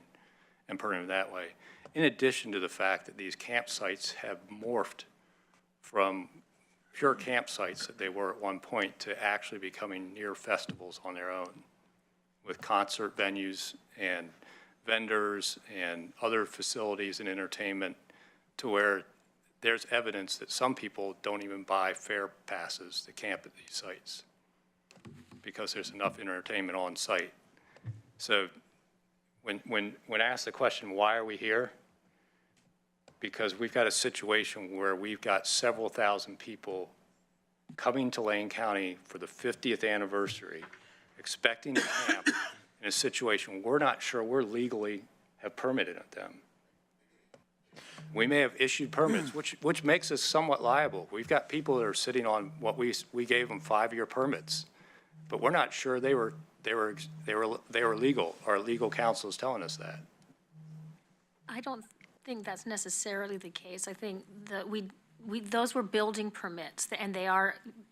S1: and permit them that way. In addition to the fact that these campsites have morphed from pure campsites that they were at one point to actually becoming near festivals on their own, with concert venues and vendors and other facilities and entertainment, to where there's evidence that some people don't even buy fair passes to camp at these sites because there's enough entertainment on site. So when asked the question, why are we here? Because we've got a situation where we've got several thousand people coming to Lane County for the 50th anniversary, expecting to camp in a situation we're not sure we're legally have permitted them. We may have issued permits, which makes us somewhat liable. We've got people that are sitting on what we gave them 5-year permits, but we're not sure they were legal. Our legal counsel is telling us that.
S12: I don't think that's necessarily the case. I think that those were building permits, and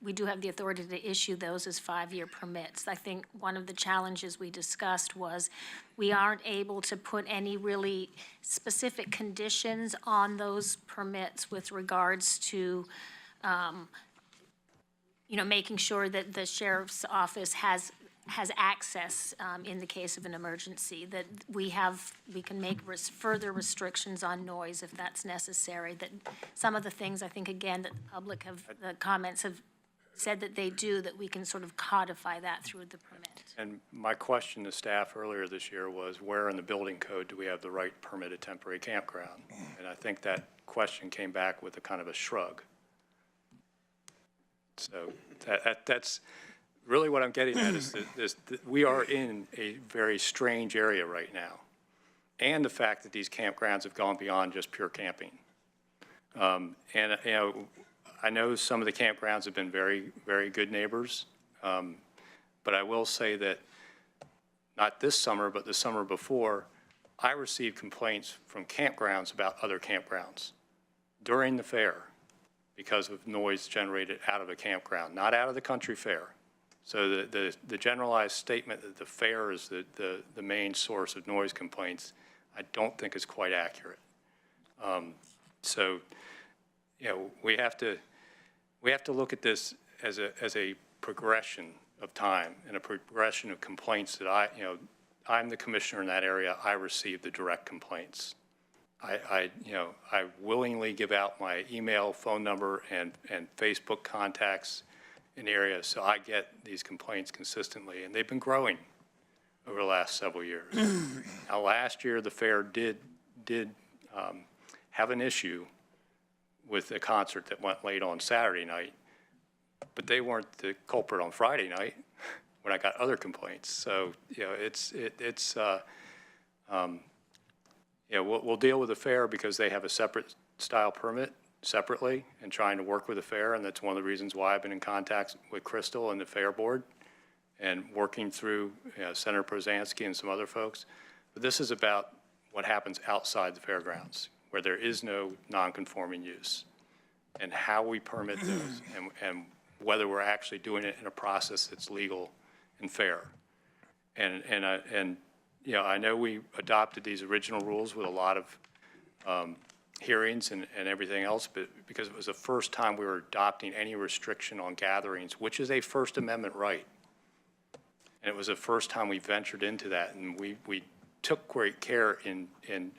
S12: we do have the authority to issue those as 5-year permits. I think one of the challenges we discussed was we aren't able to put any really specific conditions on those permits with regards to, making sure that the sheriff's office has access in the case of an emergency, that we can make further restrictions on noise if that's necessary, that some of the things I think, again, that the comments have said that they do, that we can sort of codify that through the permit.
S1: And my question to staff earlier this year was, where in the building code do we have the right permitted temporary campground? And I think that question came back with a kind of a shrug. So that's really what I'm getting at is that we are in a very strange area right now. And the fact that these campgrounds have gone beyond just pure camping. I know some of the campgrounds have been very, very good neighbors. But I will say that not this summer, but the summer before, I received complaints from campgrounds about other campgrounds during the fair because of noise generated out of a campground, not out of the country fair. So the generalized statement that the fair is the main source of noise complaints, I don't think is quite accurate. We have to look at this as a progression of time and a progression of complaints that I'm the commissioner in that area. I receive the direct complaints. I willingly give out my email, phone number, and Facebook contacts in the area, so I get these complaints consistently, and they've been growing over the last several years. Now, last year, the fair did have an issue with a concert that went late on Saturday night, but they weren't the culprit on Friday night when I got other complaints. So, we'll deal with the fair because they have a separate style permit separately and trying to work with the fair. And that's one of the reasons why I've been in contact with Crystal and the fair board and working through Senator Prozansky and some other folks. But this is about what happens outside the fairgrounds where there is no non-conforming use and how we permit those and whether we're actually doing it in a process that's legal and fair. And I know we adopted these original rules with a lot of hearings and everything else, but because it was the first time we were adopting any restriction on gatherings, which is a First Amendment right. And it was the first time we ventured into that, and we took great care in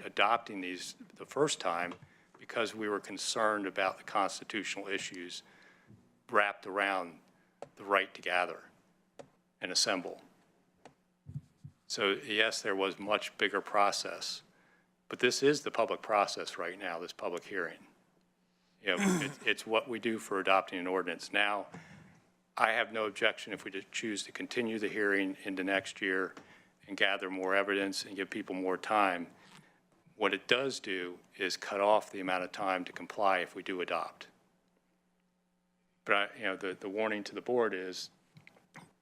S1: adopting these the first time because we were concerned about the constitutional issues wrapped around the right to gather and assemble. So yes, there was much bigger process, but this is the public process right now, this public hearing. It's what we do for adopting an ordinance. Now, I have no objection if we just choose to continue the hearing into next year and gather more evidence and give people more time. What it does do is cut off the amount of time to comply if we do adopt. But the warning to the board is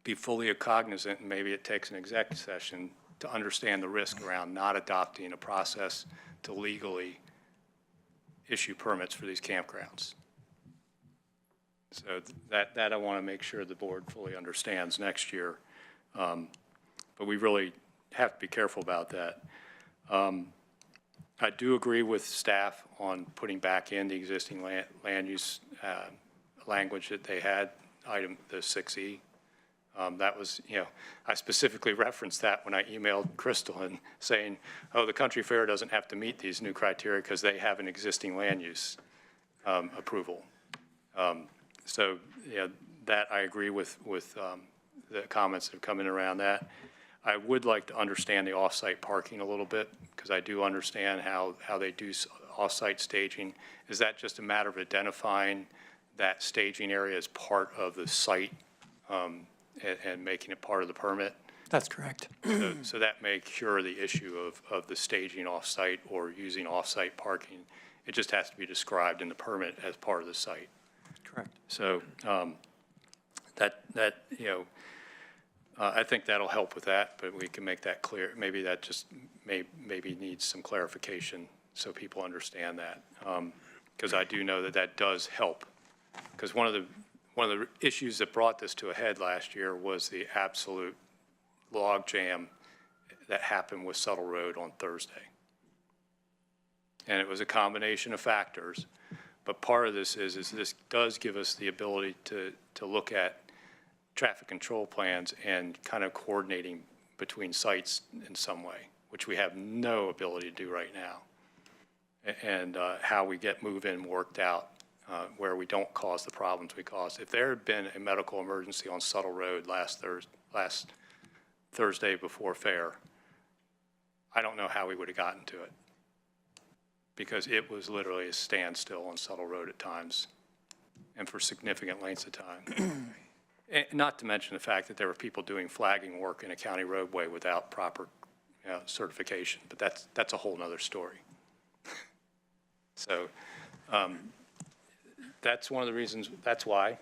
S1: be fully cognizant, and maybe it takes an exec session to understand the risk around not adopting a process to legally issue permits for these campgrounds. So that I want to make sure the board fully understands next year. But we really have to be careful about that. I do agree with staff on putting back in the existing land use language that they had, the 6E. That was, I specifically referenced that when I emailed Crystal and saying, oh, the country fair doesn't have to meet these new criteria because they have an existing land use approval. So, that I agree with the comments that have come in around that. I would like to understand the off-site parking a little bit because I do understand how they do off-site staging. Is that just a matter of identifying that staging area as part of the site and making it part of the permit?
S2: That's correct.
S1: So that may cure the issue of the staging off-site or using off-site parking. It just has to be described in the permit as part of the site.
S2: Correct.
S1: So I think that'll help with that, but we can make that clear. Maybe that just maybe needs some clarification so people understand that. Because I do know that does help. Because one of the issues that brought this to a head last year was the absolute log jam that happened with Subtle Road on Thursday. And it was a combination of factors. But part of this is this does give us the ability to look at traffic control plans and kind of coordinating between sites in some way, which we have no ability to do right now. And how we get move-in worked out where we don't cause the problems we caused. If there had been a medical emergency on Subtle Road last Thursday before fair, I don't know how we would have gotten to it, because it was literally a standstill on Subtle Road at times and for significant lengths of time. And not to mention the fact that there were people doing flagging work in a county roadway without proper certification, but that's a whole nother story. So that's one of the reasons, that's why.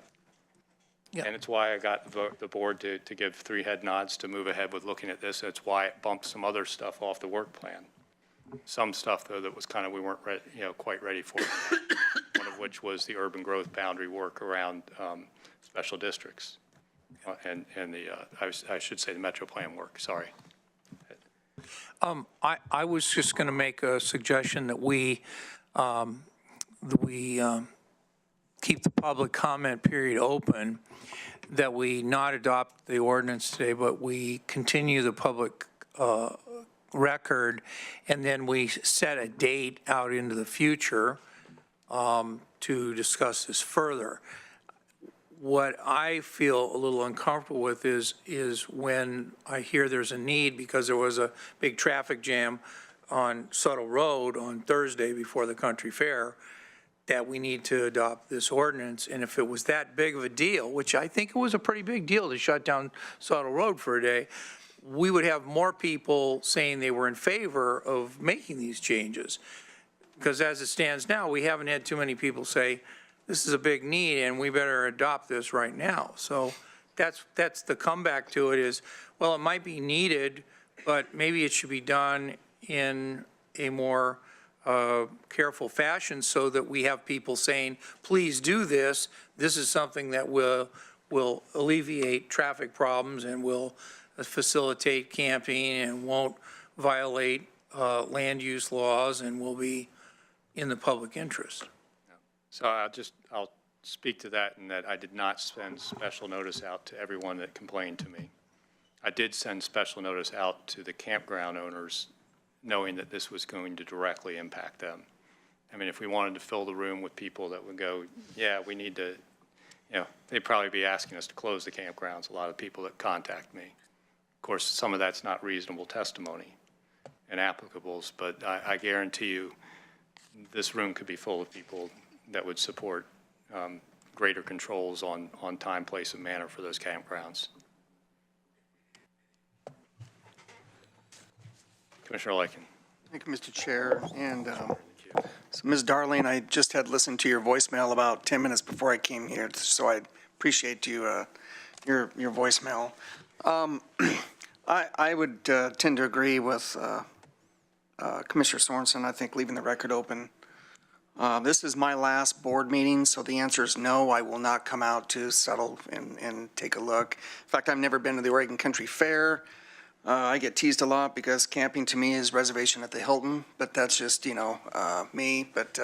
S1: Yeah. And it's why I got the board to give 3 head nods to move ahead with looking at this. It's why it bumped some other stuff off the work plan. Some stuff, though, that was kind of, we weren't quite ready for. One of which was the urban growth boundary work around special districts and the, I should say the Metro Plan work, sorry.
S3: I was just going to make a suggestion that we keep the public comment period open, that we not adopt the ordinance today, but we continue the public record, and then we set a date out into the future to discuss this further. What I feel a little uncomfortable with is when I hear there's a need, because there was a big traffic jam on Subtle Road on Thursday before the country fair, that we need to adopt this ordinance. And if it was that big of a deal, which I think it was a pretty big deal to shut down Sawtell Road for a day, we would have more people saying they were in favor of making these changes. Because as it stands now, we haven't had too many people say, this is a big need and we better adopt this right now. So that's the comeback to it is, well, it might be needed, but maybe it should be done in a more careful fashion so that we have people saying, please do this. This is something that will alleviate traffic problems and will facilitate camping and won't violate land use laws and will be in the public interest.
S1: So I'll speak to that in that I did not send special notice out to everyone that complained to me. I did send special notice out to the campground owners knowing that this was going to directly impact them. I mean, if we wanted to fill the room with people that would go, yeah, we need to, they'd probably be asking us to close the campgrounds, a lot of people that contact me. Of course, some of that's not reasonable testimony and applicables, but I guarantee you this room could be full of people that would support greater controls on time, place, and manner for those campgrounds. Commissioner Lakin.
S14: Thank you, Mr. Chair. And so, Ms. Darling, I just had listened to your voicemail about 10 minutes before I came here, so I appreciate your voicemail. I would tend to agree with Commissioner Sorensen. I think leaving the record open. This is my last board meeting, so the answer is no. I will not come out to settle and take a look. In fact, I've never been to the Oregon Country Fair. I get teased a lot because camping to me is reservation at the Hilton, but that's just, me. But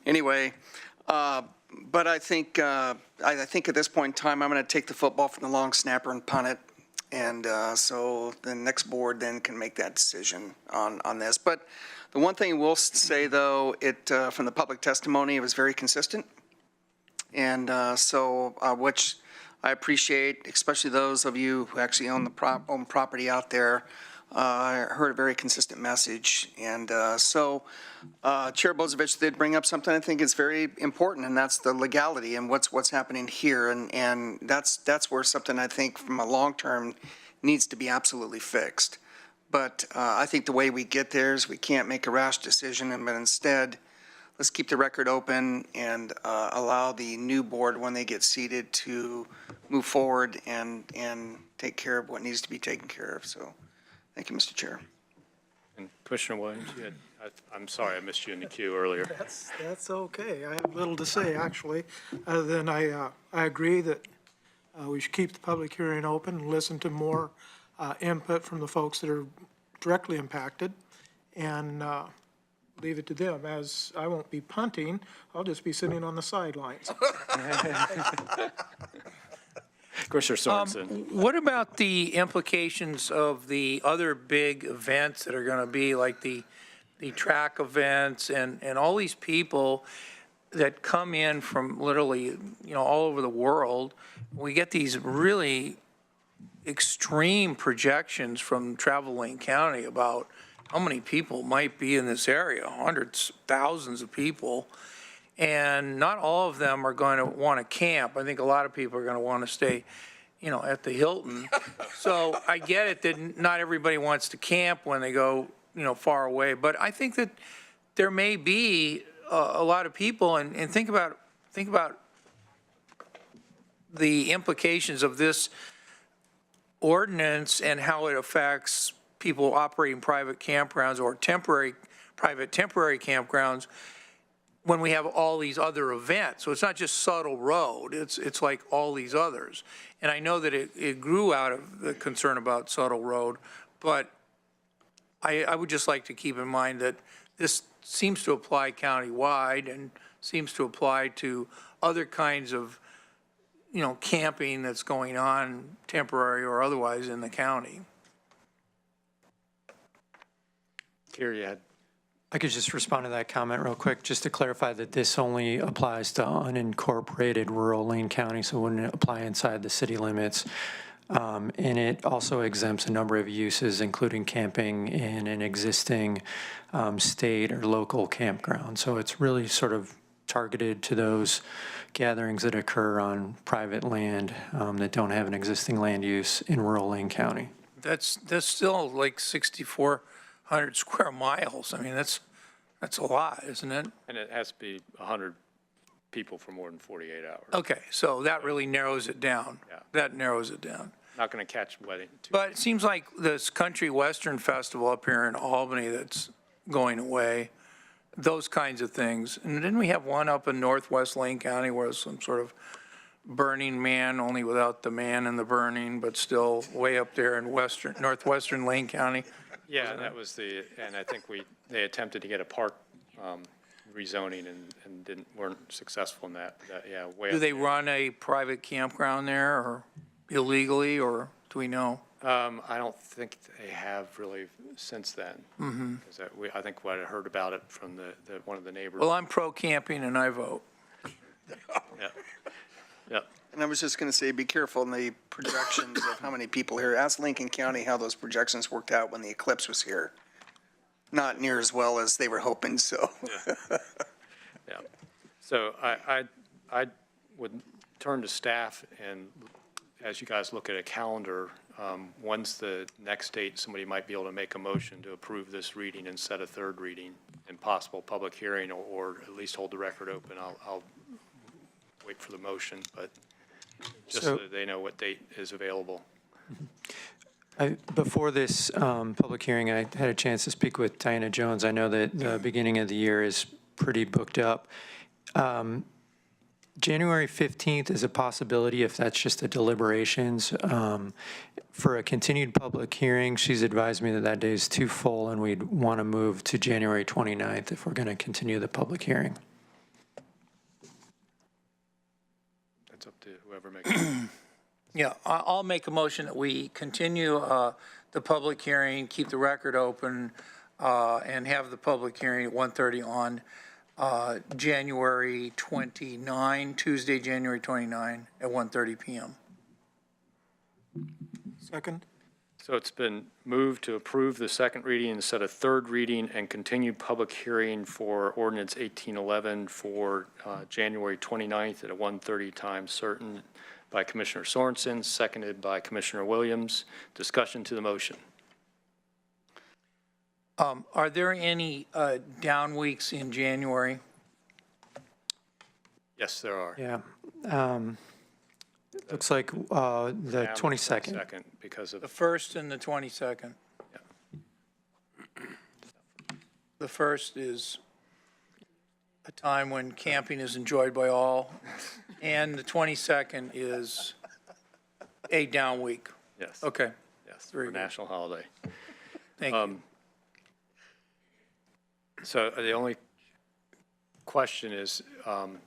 S14: anyway, but I think at this point in time, I'm going to take the football from the long snapper and punt it. And so the next board then can make that decision on this. But the one thing we'll say, though, from the public testimony, it was very consistent. And which I appreciate, especially those of you who actually own property out there. I heard a very consistent message. And Chair Bozovich did bring up something I think is very important, and that's the legality and what's happening here. And that's where something I think from a long term needs to be absolutely fixed. But I think the way we get there is we can't make a rash decision, but instead, let's keep the record open and allow the new board, when they get seated, to move forward and take care of what needs to be taken care of. So thank you, Mr. Chair.
S1: And Commissioner Williams, I'm sorry I missed you in the queue earlier.
S15: That's okay. I have little to say, actually, other than I agree that we should keep the public hearing open and listen to more input from the folks that are directly impacted, and leave it to them. As I won't be punting, I'll just be sitting on the sidelines.
S1: Commissioner Sorensen.
S3: What about the implications of the other big events that are going to be like the track events and all these people that come in from literally, all over the world? We get these really extreme projections from Travel Lane County about how many people might be in this area, hundreds, thousands of people. And not all of them are going to want to camp. I think a lot of people are going to want to stay, at the Hilton. So I get it that not everybody wants to camp when they go, far away. But I think that there may be a lot of people, and think about the implications of this ordinance and how it affects people operating private campgrounds or temporary campgrounds when we have all these other events. So it's not just Sawtell Road, it's like all these others. And I know that it grew out of the concern about Sawtell Road, but I would just like to keep in mind that this seems to apply countywide and seems to apply to other kinds of, camping that's going on, temporary or otherwise, in the county.
S1: Here you had.
S2: I could just respond to that comment real quick, just to clarify that this only applies to unincorporated rural Lane County, so it wouldn't apply inside the city limits. And it also exempts a number of uses, including camping in an existing state or local campground. So it's really sort of targeted to those gatherings that occur on private land that don't have an existing land use in rural Lane County.
S3: That's still like 6,400 square miles. I mean, that's a lot, isn't it?
S1: And it has to be 100 people for more than 48 hours.
S3: Okay, so that really narrows it down.
S1: Yeah.
S3: That narrows it down.
S1: Not going to catch wedding.
S3: But it seems like this Country Western Festival up here in Albany that's going away, those kinds of things. And didn't we have one up in northwest Lane County where it was some sort of Burning Man, only without the man and the burning, but still way up there in northwestern Lane County?
S1: Yeah, that was and I think they attempted to get a park rezoning and weren't successful in that. Yeah, way
S3: Do
S1: up
S3: they
S1: there.
S3: run a private campground there or illegally, or do we know?
S1: I don't think they have really since then. Mm-hmm. I think what I heard about it from one of the neighbors.
S3: Well, I'm pro-camping and I vote.
S1: Yeah. Yep.
S14: And I was just going to say, be careful in the projections of how many people here. Ask Lincoln County how those projections worked out when the eclipse was here. Not near as well as they were hoping, so.
S1: Yeah. So I would turn to staff, and as you guys look at a calendar, when's the next date somebody might be able to make a motion to approve this reading and set a third reading and possible public hearing, or at least hold the record open. I'll wait for the motion, but just so that they know what date is available.
S2: Before this public hearing, I had a chance to speak with Diana Jones. I know that the beginning of the year is pretty booked up. January 15th is a possibility if that's just a deliberations. For a continued public hearing, she's advised me that that day is too full and we'd want to move to January 29th if we're going to continue the public hearing.
S1: That's up to whoever makes it.
S3: Yeah, I'll make a motion that we continue the public hearing, keep the record open, and have the public hearing at 1:30 on January 29, Tuesday, January 29 at 1:30 p.m.
S15: Second?
S1: So it's been moved to approve the second reading and set a third reading and continue public hearing for Ordinance 1811 for January 29th at a 1:30 time certain by Commissioner Sorensen, seconded by Commissioner Williams. Discussion to the motion.
S3: Are there any down weeks in January?
S1: Yes, there are.
S2: Yeah. Looks like the
S1: Down
S2: 22nd.
S1: 22nd because of
S3: The 1st and the 22nd.
S1: Yeah.
S3: The 1st is a time when camping is enjoyed by all, and the 22nd is a down week.
S1: Yes.
S3: Okay,
S1: Yes,
S3: Very
S1: for
S3: good.
S1: national holiday.
S3: thank you.
S1: So the only question is, I'm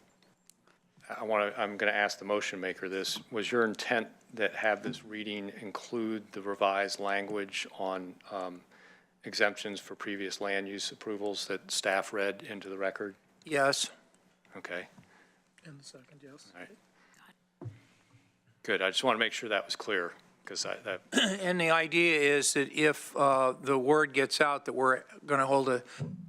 S1: going to ask the motion maker this. Was your intent that have this reading include the revised language on exemptions for previous land use approvals that staff read into the record?
S3: Yes.
S1: Okay.
S15: In the second, yes.
S1: All right. Good. I just want to make sure that was clear, because
S3: And the idea is that if the word gets out that we're going to hold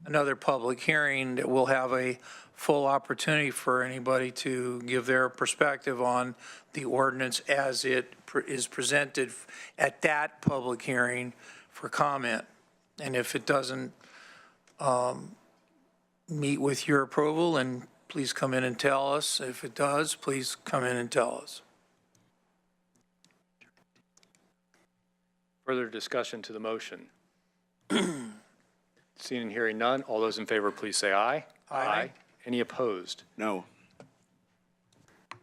S3: another public hearing, that we'll have a full opportunity for anybody to give their perspective on the ordinance as it is presented at that public hearing for comment. And if it doesn't meet with your approval, then please come in and tell us. If it does, please come in and tell us.
S1: further discussion to the motion. Seeing and hearing none, all those in favor, please say aye.
S3: Aye.
S1: Any opposed?
S11: No.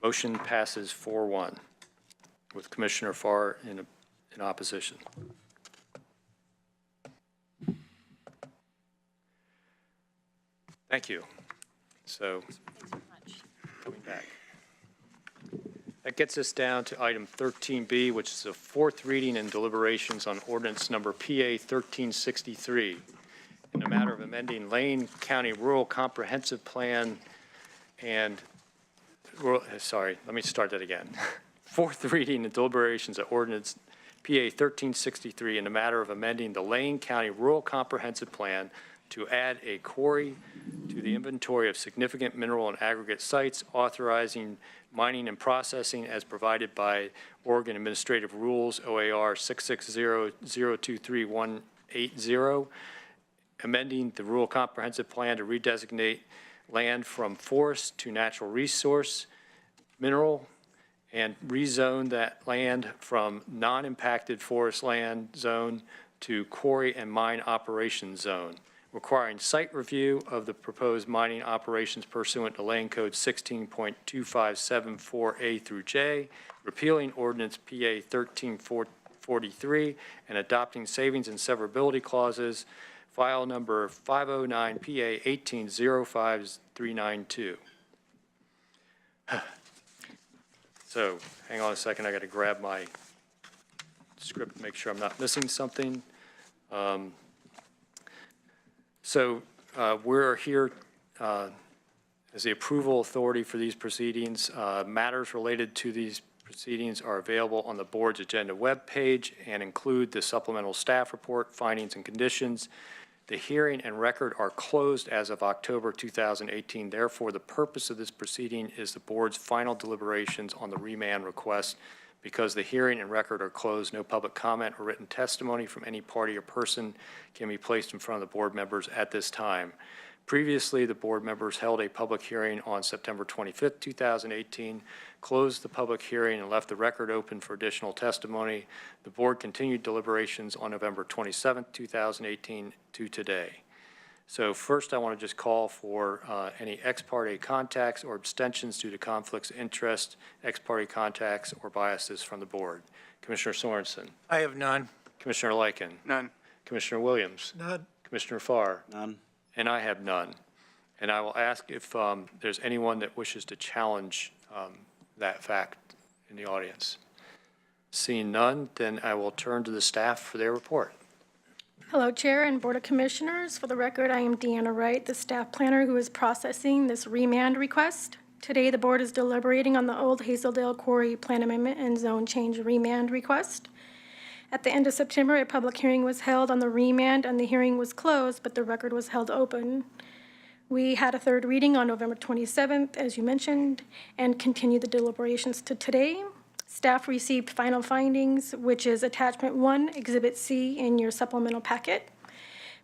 S1: Motion passes 4-1 with Commissioner Farr in opposition. Thank you. So, coming back. That gets us down to item 13B, which is the fourth reading and deliberations on ordinance number PA 1363 in the matter of amending Lane County Rural Comprehensive Plan and, sorry, let me start that again. Fourth reading and deliberations of ordinance PA 1363 in the matter of amending the Lane County Rural Comprehensive Plan, to add a quarry to the inventory of significant mineral and aggregate sites, authorizing mining and processing as provided by Oregon Administrative Rules, OAR 660023180, amending the rural comprehensive plan to redesignate land from forest to natural resource, mineral, and rezone that land from non-impacted forest land zone to quarry and mine operation zone, requiring site review of the proposed mining operations pursuant to Land Code 16.2574A through J, repealing Ordinance PA 1343, and adopting savings and severability clauses, file number 509 PA 1805392. So hang on a second, I got to grab my script to make sure I'm not missing something. We're here as the approval authority for these proceedings. Matters related to these proceedings are available on the board's agenda webpage and include the supplemental staff report, findings and conditions. The hearing and record are closed as of October 2018. Therefore, the purpose of this proceeding is the board's final deliberations on the remand request. Because the hearing and record are closed, no public comment or written testimony from any party or person can be placed in front of the board members at this time. Previously, the board members held a public hearing on September 25th, 2018, closed the public hearing and left the record open for additional testimony. The board continued deliberations on November 27th, 2018 to today. So first, I want to just call for any ex parte contacts or abstentions due to conflicts of interest, ex parte contacts or biases from the board. Commissioner Sorensen.
S3: I have none.
S1: Commissioner Lycan.
S14: None.
S1: Commissioner Williams.
S15: None.
S1: Commissioner Farr.
S11: None.
S1: And I have none. And I will ask if there's anyone that wishes to challenge that fact in the audience. Seeing none, then I will turn to the staff for their report.
S16: Hello, Chair and Board of Commissioners. For the record, I am Deanna Wright, the staff planner who is processing this remand request. Today, the board is deliberating on the Old Hazeldale Quarry Plan Amendment and Zone Change remand request. At the end of September, a public hearing was held on the remand and the hearing was closed, but the record was held open. We had a third reading on November 27th, as you mentioned, and continued the deliberations to today. Staff received final findings, which is Attachment 1, Exhibit C in your supplemental packet.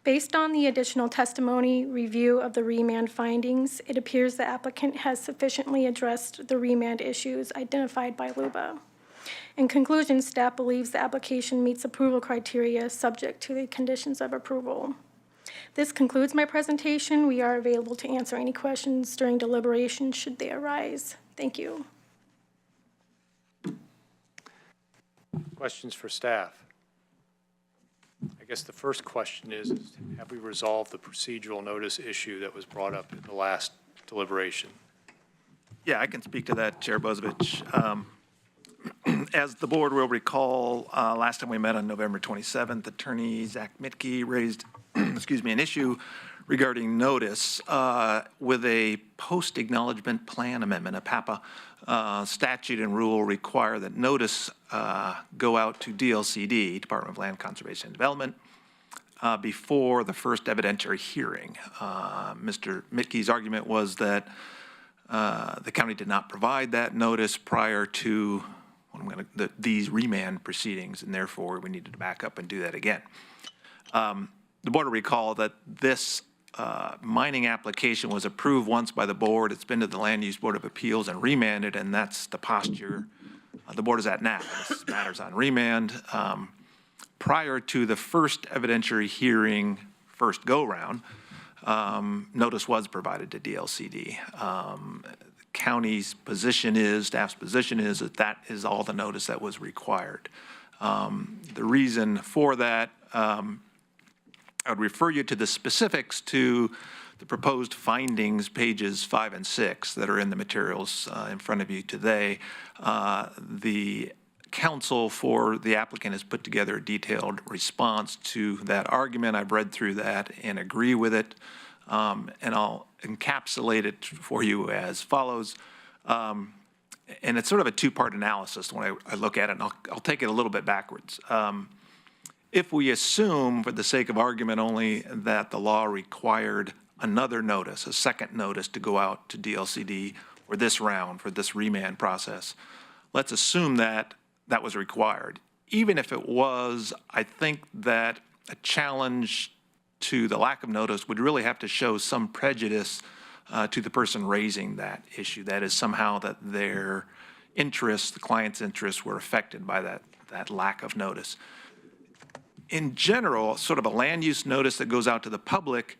S16: Based on the additional testimony review of the remand findings, it appears the applicant has sufficiently addressed the remand issues identified by LUBA. In conclusion, staff believes the application meets approval criteria subject to the conditions of approval. This concludes my presentation. We are available to answer any questions during deliberation should they arise. Thank you.
S1: Questions for staff? I guess the first question is have we resolved the procedural notice issue that was brought up in the last deliberation?
S13: Yeah, I can speak to that, Chair Bozovich. As the board will recall, last time we met on November 27th, Attorney Zach Mitke raised, an issue regarding notice with a post-acknowledgement plan amendment, a PAPA. Statute and rule require that notice go out to DLCD, Department of Land Conservation and Development, before the first evidentiary hearing. Mr. Mitke's argument was that the county did not provide that notice prior to these remand proceedings, and therefore we needed to back up and do that again. The board will recall that this mining application was approved once by the board. It's been to the Land Use Board of Appeals and remanded, and that's the posture the board is at now. This matters on remand. Prior to the first evidentiary hearing, first go-round, notice was provided to DLCD. The county's position is, staff's position is that that is all the notice that was required. The reason for that, I would refer you to the specifics to the proposed findings, pages 5 and 6, that are in the materials in front of you today. The counsel for the applicant has put together a detailed response to that argument. I've read through that and agree with it, and I'll encapsulate it for you as follows. And it's sort of a two-part analysis when I look at it, and I'll take it a little bit backwards. if we assume, for the sake of argument only, that the law required another notice, a second notice to go out to DLCD for this round, for this remand process, let's assume that that was required. Even if it was, I think that a challenge to the lack of notice would really have to show some prejudice to the person raising that issue. That is somehow that their interests, the client's interests, were affected by that lack of notice. In general, sort of a land use notice that goes out to the public,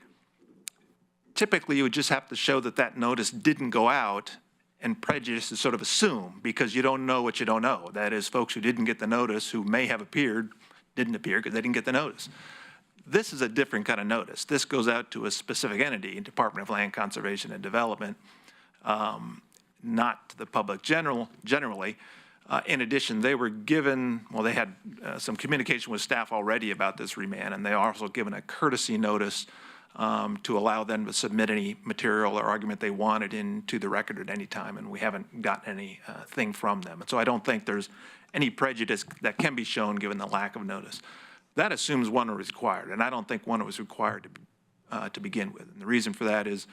S13: typically you would just have to show that that notice didn't go out, and prejudice is sort of assumed because you don't know what you don't know. That is, folks who didn't get the notice, who may have appeared, didn't appear because they didn't get the notice. This is a different kind of notice. This goes out to a specific entity, Department of Land Conservation and Development, not to the public generally. In addition, they were given, well, they had some communication with staff already about this remand, and they are also given a courtesy notice to allow them to submit any material or argument they wanted into the record at any time, and we haven't gotten anything from them. And so I don't think there's any prejudice that can be shown given the lack of notice. That assumes one was required, and I don't think one was required to begin with. And the reason for that is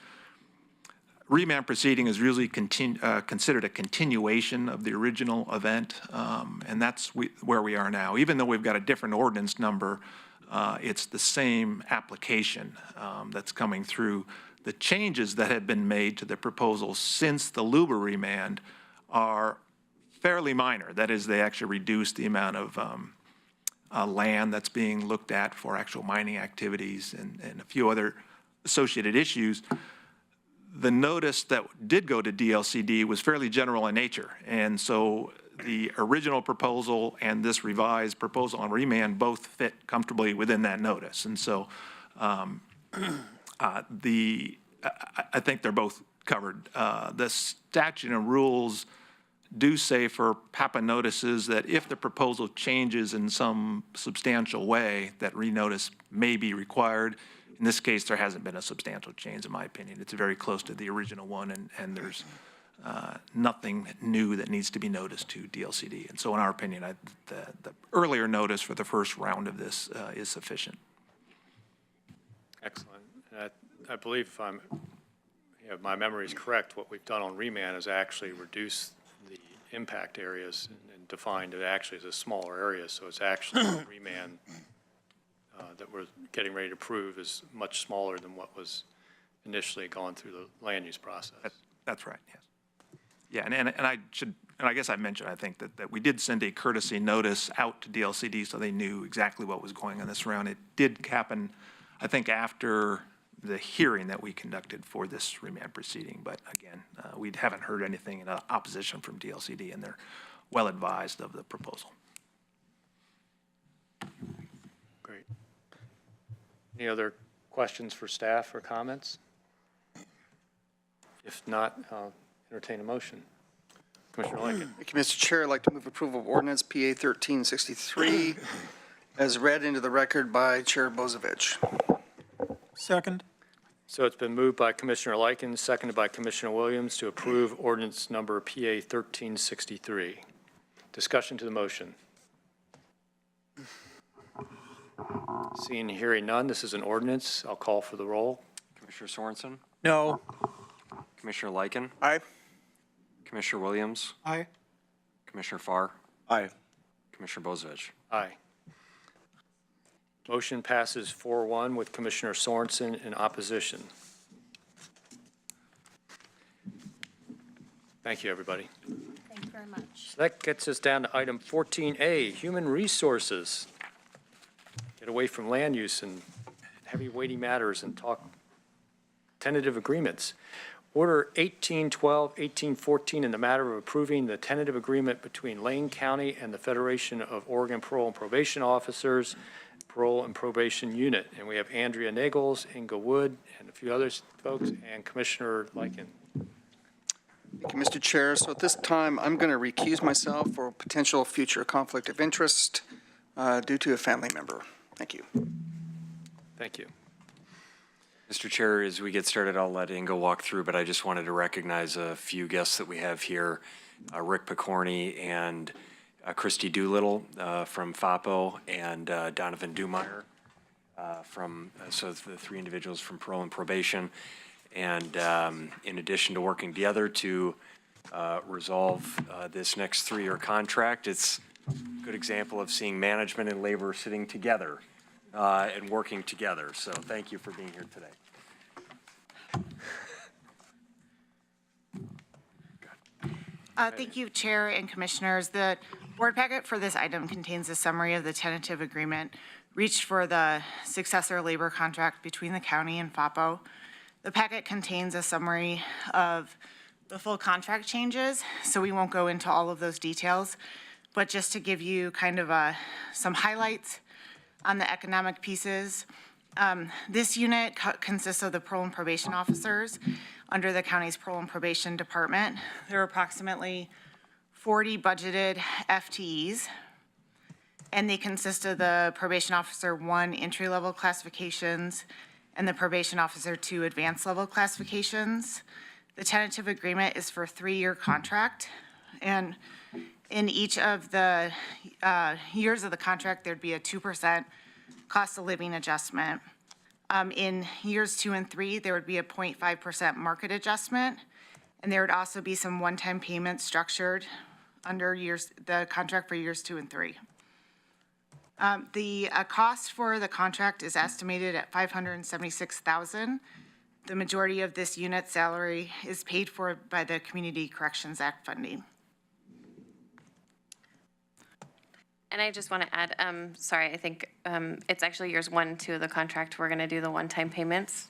S13: remand proceeding is usually considered a continuation of the original event, and that's where we are now. Even though we've got a different ordinance number, it's the same application that's coming through. The changes that have been made to the proposal since the Luba remand are fairly minor. That is, they actually reduced the amount of land that's being looked at for actual mining activities and a few other associated issues. The notice that did go to DLCD was fairly general in nature, and so the original proposal and this revised proposal on remand both fit comfortably within that notice. And so I think they're both covered. The statute and rules do say for PAPA notices that if the proposal changes in some substantial way, that renotice may be required. In this case, there hasn't been a substantial change, in my opinion. It's very close to the original one, and there's nothing new that needs to be noticed to DLCD. And so in our opinion, the earlier notice for the first round of this is sufficient.
S1: Excellent. I believe if my memory is correct, what we've done on remand is actually reduce the impact areas and defined it actually as a smaller area. So it's actually remand that we're getting ready to approve is much smaller than what was initially gone through the land use process.
S13: That's right, yes. Yeah, and I guess I mentioned, I think, that we did send a courtesy notice out to DLCD so they knew exactly what was going on this round. It did happen, I think, after the hearing that we conducted for this remand proceeding. But again, we haven't heard anything in opposition from DLCD, and they're well advised of the proposal.
S1: Great. Any other questions for staff or comments? If not, I'll entertain a motion. Commissioner Lincoln.
S14: Thank you, Mr. Chair. I'd like to move approval of ordinance PA 1363 as read into the record by Chair Bozovich.
S15: Second.
S1: So it's been moved by Commissioner Likens, seconded by Commissioner Williams to approve ordinance number PA 1363. Discussion to the motion. Seeing and hearing none, this is an ordinance. I'll call for the roll.
S17: Commissioner Sorensen?
S3: No.
S17: Commissioner Lyken?
S14: Aye.
S17: Commissioner Williams?
S15: Aye.
S17: Commissioner Farr?
S11: Aye.
S17: Commissioner Bozovich?
S1: Aye. Motion passes 4-1 with Commissioner Sorensen in opposition. Thank you, everybody.
S12: Thank you very much.
S1: So that gets us down to item 14A, Human Resources. Get away from land use and heavy weighty matters and talk tentative agreements. Order 1812, 1814 in the matter of approving the tentative agreement between Lane County and the Federation of Oregon Parole and Probation Officers, Parole and Probation Unit. And we have Andrea Nagels, Inga Wood, and a few others folks, and Commissioner Lyken.
S14: Thank you, Mr. Chair. So at this time, I'm going to recuse myself for potential future conflict of interest due to a family member. Thank you.
S1: Thank you.
S17: Mr. Chair, as we get started, I'll let Inga walk through, but I just wanted to recognize a few guests that we have here, Rick Picorni and Christy Doolittle from FAPO, and Donovan Dumeyer so the three individuals from Parole and Probation. And in addition to working together to resolve this next 3-year contract, it's a good example of seeing management and labor sitting together and working together. So thank you for being here today.
S18: Thank you, Chair and Commissioners. The board packet for this item contains a summary of the tentative agreement reached for the successor labor contract between the county and FAPO. The packet contains a summary of the full contract changes, so we won't go into all of those details, but just to give you kind of some highlights on the economic pieces. This unit consists of the Parole and Probation officers under the county's Parole and Probation Department. There are approximately 40 budgeted FTEs, and they consist of the Probation Officer 1 entry-level classifications and the Probation Officer 2 advanced level classifications. The tentative agreement is for a 3-year contract, and in each of the years of the contract, there'd be a 2% cost of living adjustment. In years 2 and 3, there would be a 0.5% market adjustment, and there would also be some one-time payments structured under the contract for years 2 and 3. The cost for the contract is estimated at $576,000. The majority of this unit's salary is paid for by the Community Corrections Act funding.
S19: And I just want to add, sorry, I think it's actually years 1 and 2 of the contract. We're going to do the one-time payments.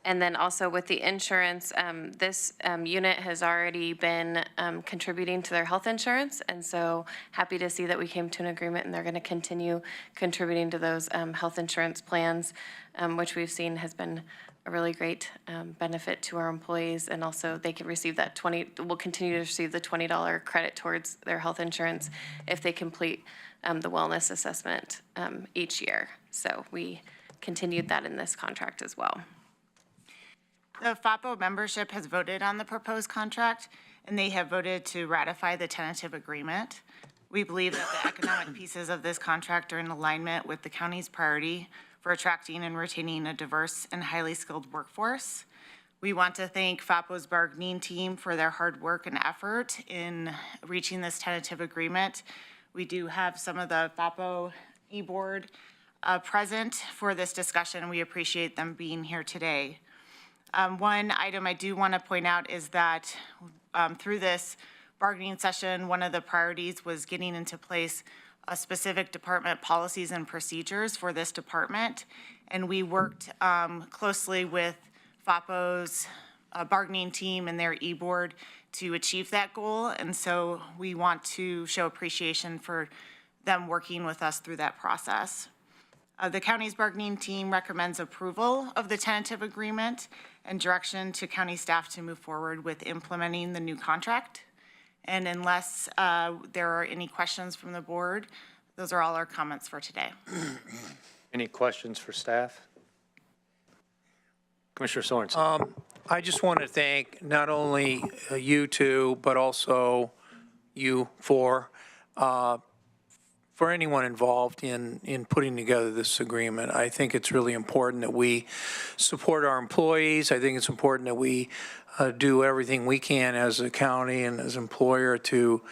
S19: And then also with the insurance, this unit has already been contributing to their health insurance. And so happy to see that we came to an agreement and they're going to continue contributing to those health insurance plans, which we've seen has been a really great benefit to our employees. And also they can receive that will continue to receive the $20 credit towards their health insurance if they complete the wellness assessment each year. So we continued that in this contract as well.
S18: The FAPO membership has voted on the proposed contract, and they have voted to ratify the tentative agreement. We believe that the economic pieces of this contract are in alignment with the county's priority for attracting and retaining a diverse and highly skilled workforce. We want to thank FAPO's bargaining team for their hard work and effort in reaching this tentative agreement. We do have some of the FAPO e-board present for this discussion. We appreciate them being here today. One item I do want to point out is that through this bargaining session, one of the priorities was getting into place a specific department policies and procedures for this department. And we worked closely with FAPO's bargaining team and their e-board to achieve that goal. And so we want to show appreciation for them working with us through that process. The county's bargaining team recommends approval of the tentative agreement and direction to county staff to move forward with implementing the new contract. And unless there are any questions from the board, those are all our comments for today.
S1: Any questions for staff? Commissioner Sorensen.
S3: I just want to thank not only you two, but also you for anyone involved in putting together this agreement. I think it's really important that we support our employees. I think it's important that we do everything we can as a county and as employer to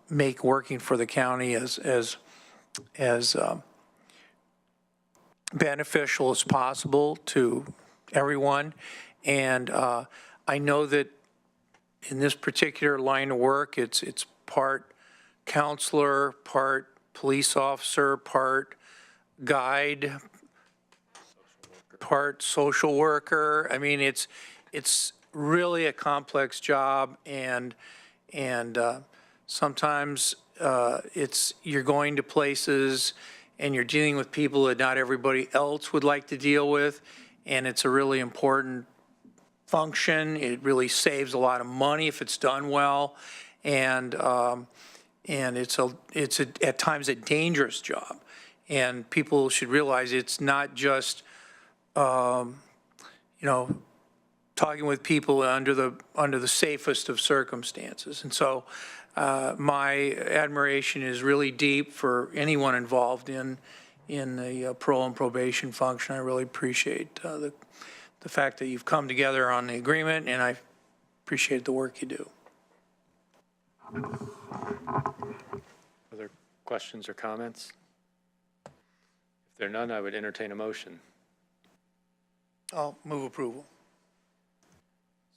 S3: make working for the county as beneficial as possible to everyone. And I know that in this particular line of work, it's part counselor, part police officer, part guide, part social worker. I mean, it's really a complex job, and sometimes you're going to places and you're dealing with people that not everybody else would like to deal with, and it's a really important function. It really saves a lot of money if it's done well, and it's at times a dangerous job. And people should realize it's not just, talking talking with people under the safest of circumstances. And so my admiration is really deep for anyone involved in the parole and probation function. I really appreciate the fact that you've come together on the agreement, and I appreciate the work you do.
S1: Other questions or comments? If there are none, I would entertain a motion.
S3: I'll move approval.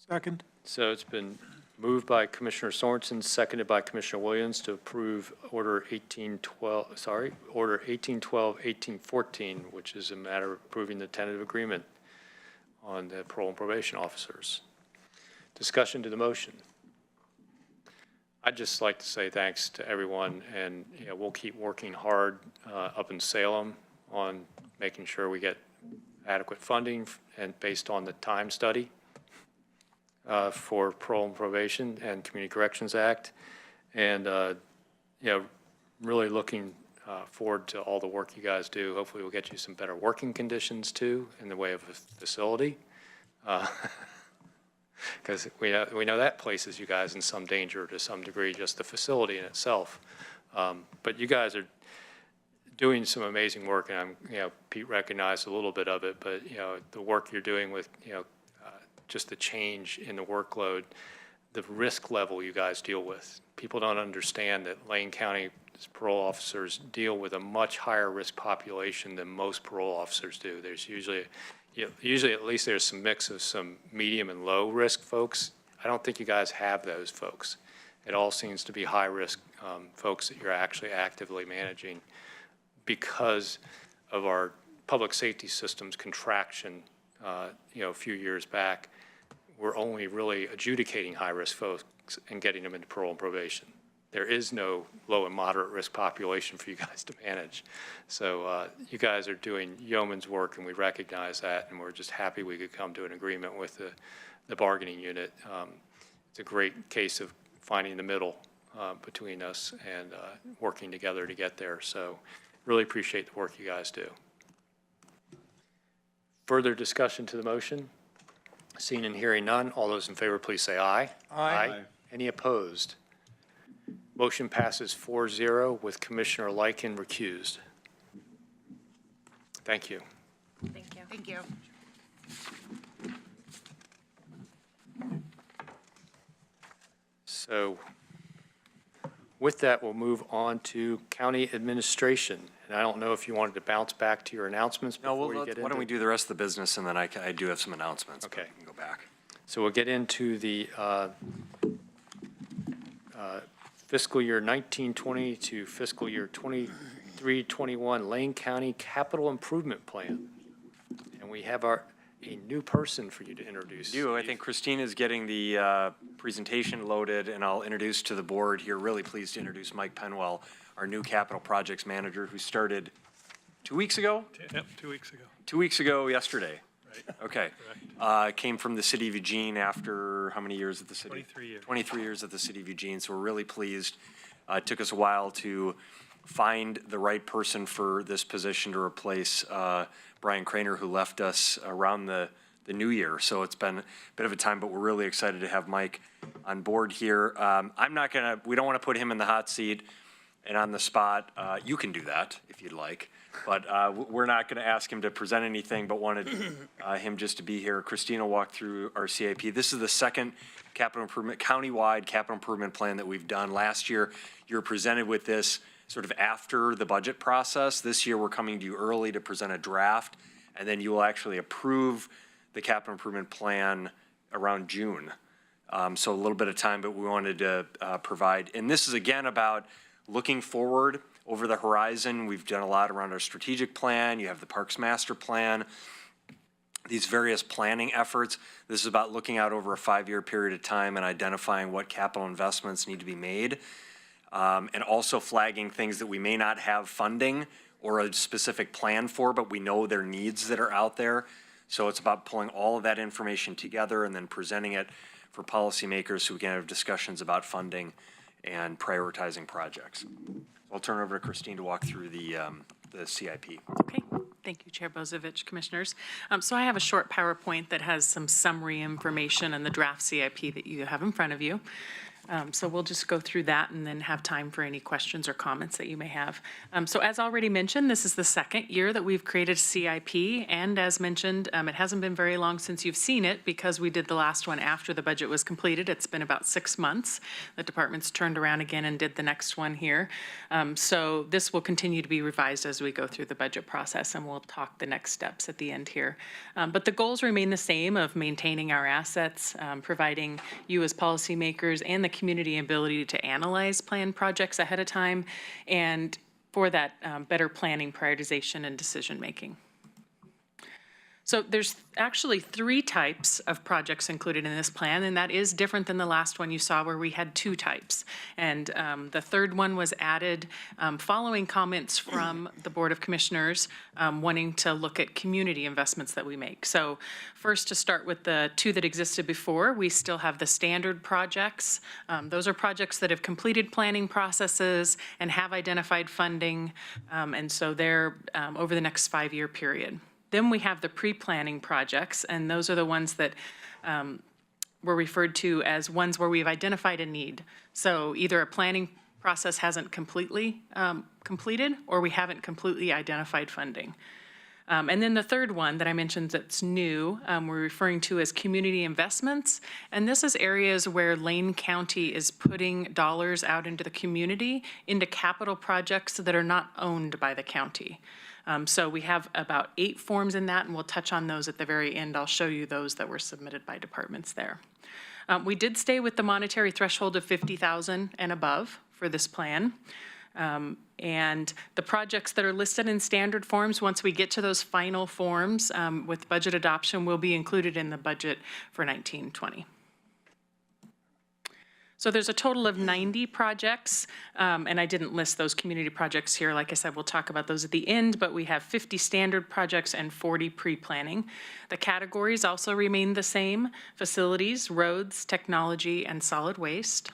S15: Second.
S1: So it's been moved by Commissioner Sorensen, seconded by Commissioner Williams to approve Order 1812-1814, which is a matter of approving the tentative agreement on the parole and probation officers. Discussion to the motion. I'd just like to say thanks to everyone, and we'll keep working hard up in Salem on making sure we get adequate funding and based on the time study for parole and probation and Community Corrections Act, and really looking forward to all the work you guys do. Hopefully we'll get you some better working conditions too in the way of a facility, because we know that places you guys in some danger to some degree, just the facility in itself. But you guys are doing some amazing work, and Pete recognized a little bit of it, but the work you're doing with just the change in the workload, the risk level you guys deal with. People don't understand that Lane County parole officers deal with a much higher risk population than most parole officers do. There's usually at least there's some mix of some medium and low risk folks. I don't think you guys have those folks. It all seems to be high risk folks that you're actually actively managing because of our public safety system's contraction a few years back. We're only really adjudicating high-risk folks and getting them into parole and probation. There is no low and moderate risk population for you guys to manage. So you guys are doing yeoman's work, and we recognize that, and we're just happy we could come to an agreement with the bargaining unit. It's a great case of finding the middle between us and working together to get there. So really appreciate the work you guys do. Further discussion to the motion? Seeing and hearing none, all those in favor, please say aye.
S3: Aye.
S1: Any opposed? Motion passes 4-0 with Commissioner Lycan recused. Thank you.
S18: Thank you. Thank you.
S1: So with that, we'll move on to county administration. And I don't know if you wanted to bounce back to your announcements before you get into.
S17: Why don't we do the rest of the business, and then I do have some announcements.
S1: Okay.
S17: We can go back.
S1: So we'll get into the fiscal year 1920 to fiscal year 23-21 Lane County Capital Improvement Plan. And we have a new person for you to introduce.
S17: I think Christine is getting the presentation loaded, and I'll introduce to the board here. Really pleased to introduce Mike Penwell, our new capital projects manager, who started 2 weeks ago?
S20: Yep, 2 weeks ago.
S17: 2 weeks ago yesterday.
S20: Right.
S17: Okay. Came from the city of Eugene after how many years at the city?
S20: 23 years.
S17: 23 years at the city of Eugene, so we're really pleased. It took us a while to find the right person for this position to replace Brian Craner, who left us around the new year. So it's been a bit of a time, but we're really excited to have Mike on board here. We don't want to put him in the hot seat and on the spot. You can do that if you'd like, but we're not going to ask him to present anything, but wanted him just to be here. Christina walked through our CIP. This is the second capital improvement, countywide capital improvement plan that we've done. Last year, you were presented with this sort of after the budget process. This year, we're coming to you early to present a draft, and then you will actually approve the capital improvement plan around June. So a little bit of time, but we wanted to provide. And this is, again, about looking forward over the horizon. We've done a lot around our strategic plan. You have the Parks Master Plan, these various planning efforts. This is about looking out over a 5-year period of time and identifying what capital investments need to be made, and also flagging things that we may not have funding or a specific plan for, but we know there are needs that are out there. So it's about pulling all of that information together and then presenting it for policymakers so we can have discussions about funding and prioritizing projects. I'll turn it over to Christine to walk through the CIP.
S12: Okay,
S20: Thank you, Chair Bozovich, Commissioners. So I have a short PowerPoint that has some summary information and the draft CIP that you have in front of you. So we'll just go through that and then have time for any questions or comments that you may have. So as already mentioned, this is the second year that we've created CIP, and as mentioned, it hasn't been very long since you've seen it because we did the last one after the budget was completed. It's been about 6 months. The department's turned around again and did the next one here. So this will continue to be revised as we go through the budget process, and we'll talk the next steps at the end here. But the goals remain the same of maintaining our assets, providing you as policymakers and the community ability to analyze planned projects ahead of time, and for that better planning, prioritization, and decision-making. So there's actually 3 types of projects included in this plan, and that is different than the last one you saw where we had 2 types. And the third one was added following comments from the Board of Commissioners wanting to look at community investments that we make. So first, to start with the 2 that existed before, we still have the standard projects. Those are projects that have completed planning processes and have identified funding, and so they're over the next 5-year period. Then we have the pre-planning projects, and those are the ones that were referred to as ones where we've identified a need. So either a planning process hasn't completely completed, or we haven't completely identified funding. And then the third one that I mentioned that's new, we're referring to as community investments. And this is areas where Lane County is putting dollars out into the community, into capital projects that are not owned by the county. So we have about 8 forms in that, and we'll touch on those at the very end. I'll show you those that were submitted by departments there. We did stay with the monetary threshold of $50,000 and above for this plan. And the projects that are listed in standard forms, once we get to those final forms with budget adoption, will be included in the budget for 1920. So there's a total of 90 projects, and I didn't list those community projects here. Like I said, we'll talk about those at the end, but we have 50 standard projects and 40 pre-planning. The categories also remain the same: facilities, roads, technology, and solid waste.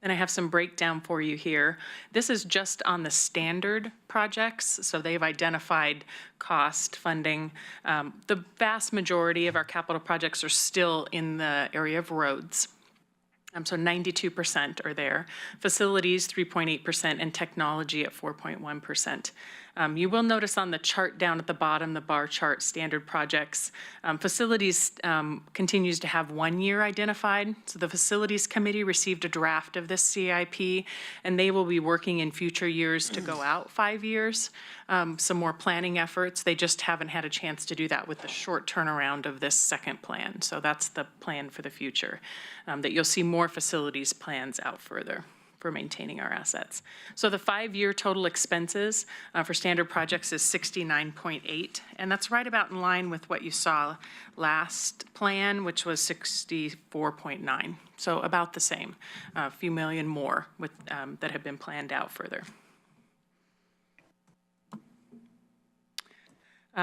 S20: Then I have some breakdown for you here. This is just on the standard projects, so they've identified cost, funding. The vast majority of our capital projects are still in the area of roads. So 92% are there. Facilities, 3.8%, and technology at 4.1%. You will notice on the chart down at the bottom, the bar chart, standard projects, facilities continues to have 1 year identified. So the Facilities Committee received a draft of this CIP, and they will be working in future years to go out 5 years. Some more planning efforts. They just haven't had a chance to do that with the short turnaround of this second plan. So that's the plan for the future, that you'll see more facilities plans out further for maintaining our assets. So the 5-year total expenses for standard projects is 69.8, and that's right about in line with what you saw last plan, which was 64.9. So about the same, a few million more with that have been planned out further.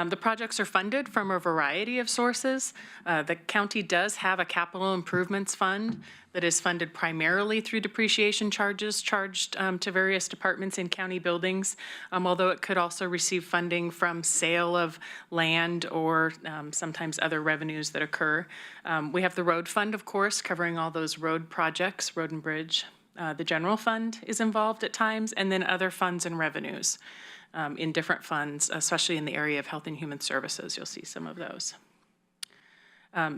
S20: The projects are funded from a variety of sources. The county does have a capital improvements fund that is funded primarily through depreciation charges charged to various departments in county buildings, although it could also receive funding from sale of land or sometimes other revenues that occur. We have the road fund, of course, covering all those road projects, road and bridge. The general fund is involved at times, and then other funds and revenues. In different funds, especially in the area of health and human services. You'll see some of those.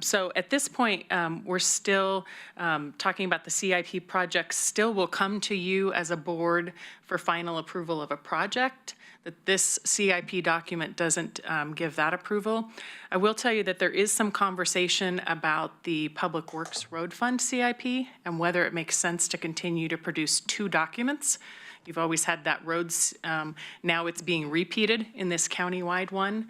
S20: So at this point, we're still talking about the CIP projects still will come to you as a board for final approval of a project. That this CIP document doesn't give that approval. I will tell you that there is some conversation about the Public Works Road Fund CIP and whether it makes sense to continue to produce 2 documents. You've always had that roads, now it's being repeated in this countywide one.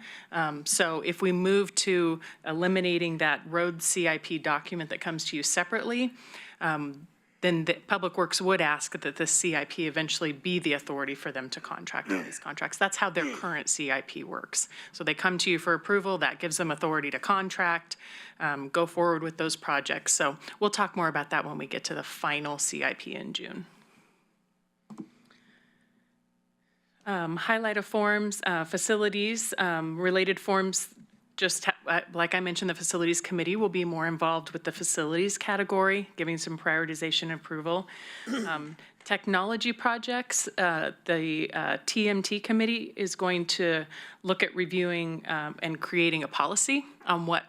S20: So if we move to eliminating that road CIP document that comes to you separately, then the Public Works would ask that the CIP eventually be the authority for them to contract all these contracts. That's how their current CIP works. So they come to you for approval, that gives them authority to contract, go forward with those projects. So we'll talk more about that when we get to the final CIP in June. Highlight of forms, facilities, related forms, like I mentioned, the Facilities Committee will be more involved with the facilities category, giving some prioritization approval. Technology projects, the TMT Committee is going to look at reviewing and creating a policy on what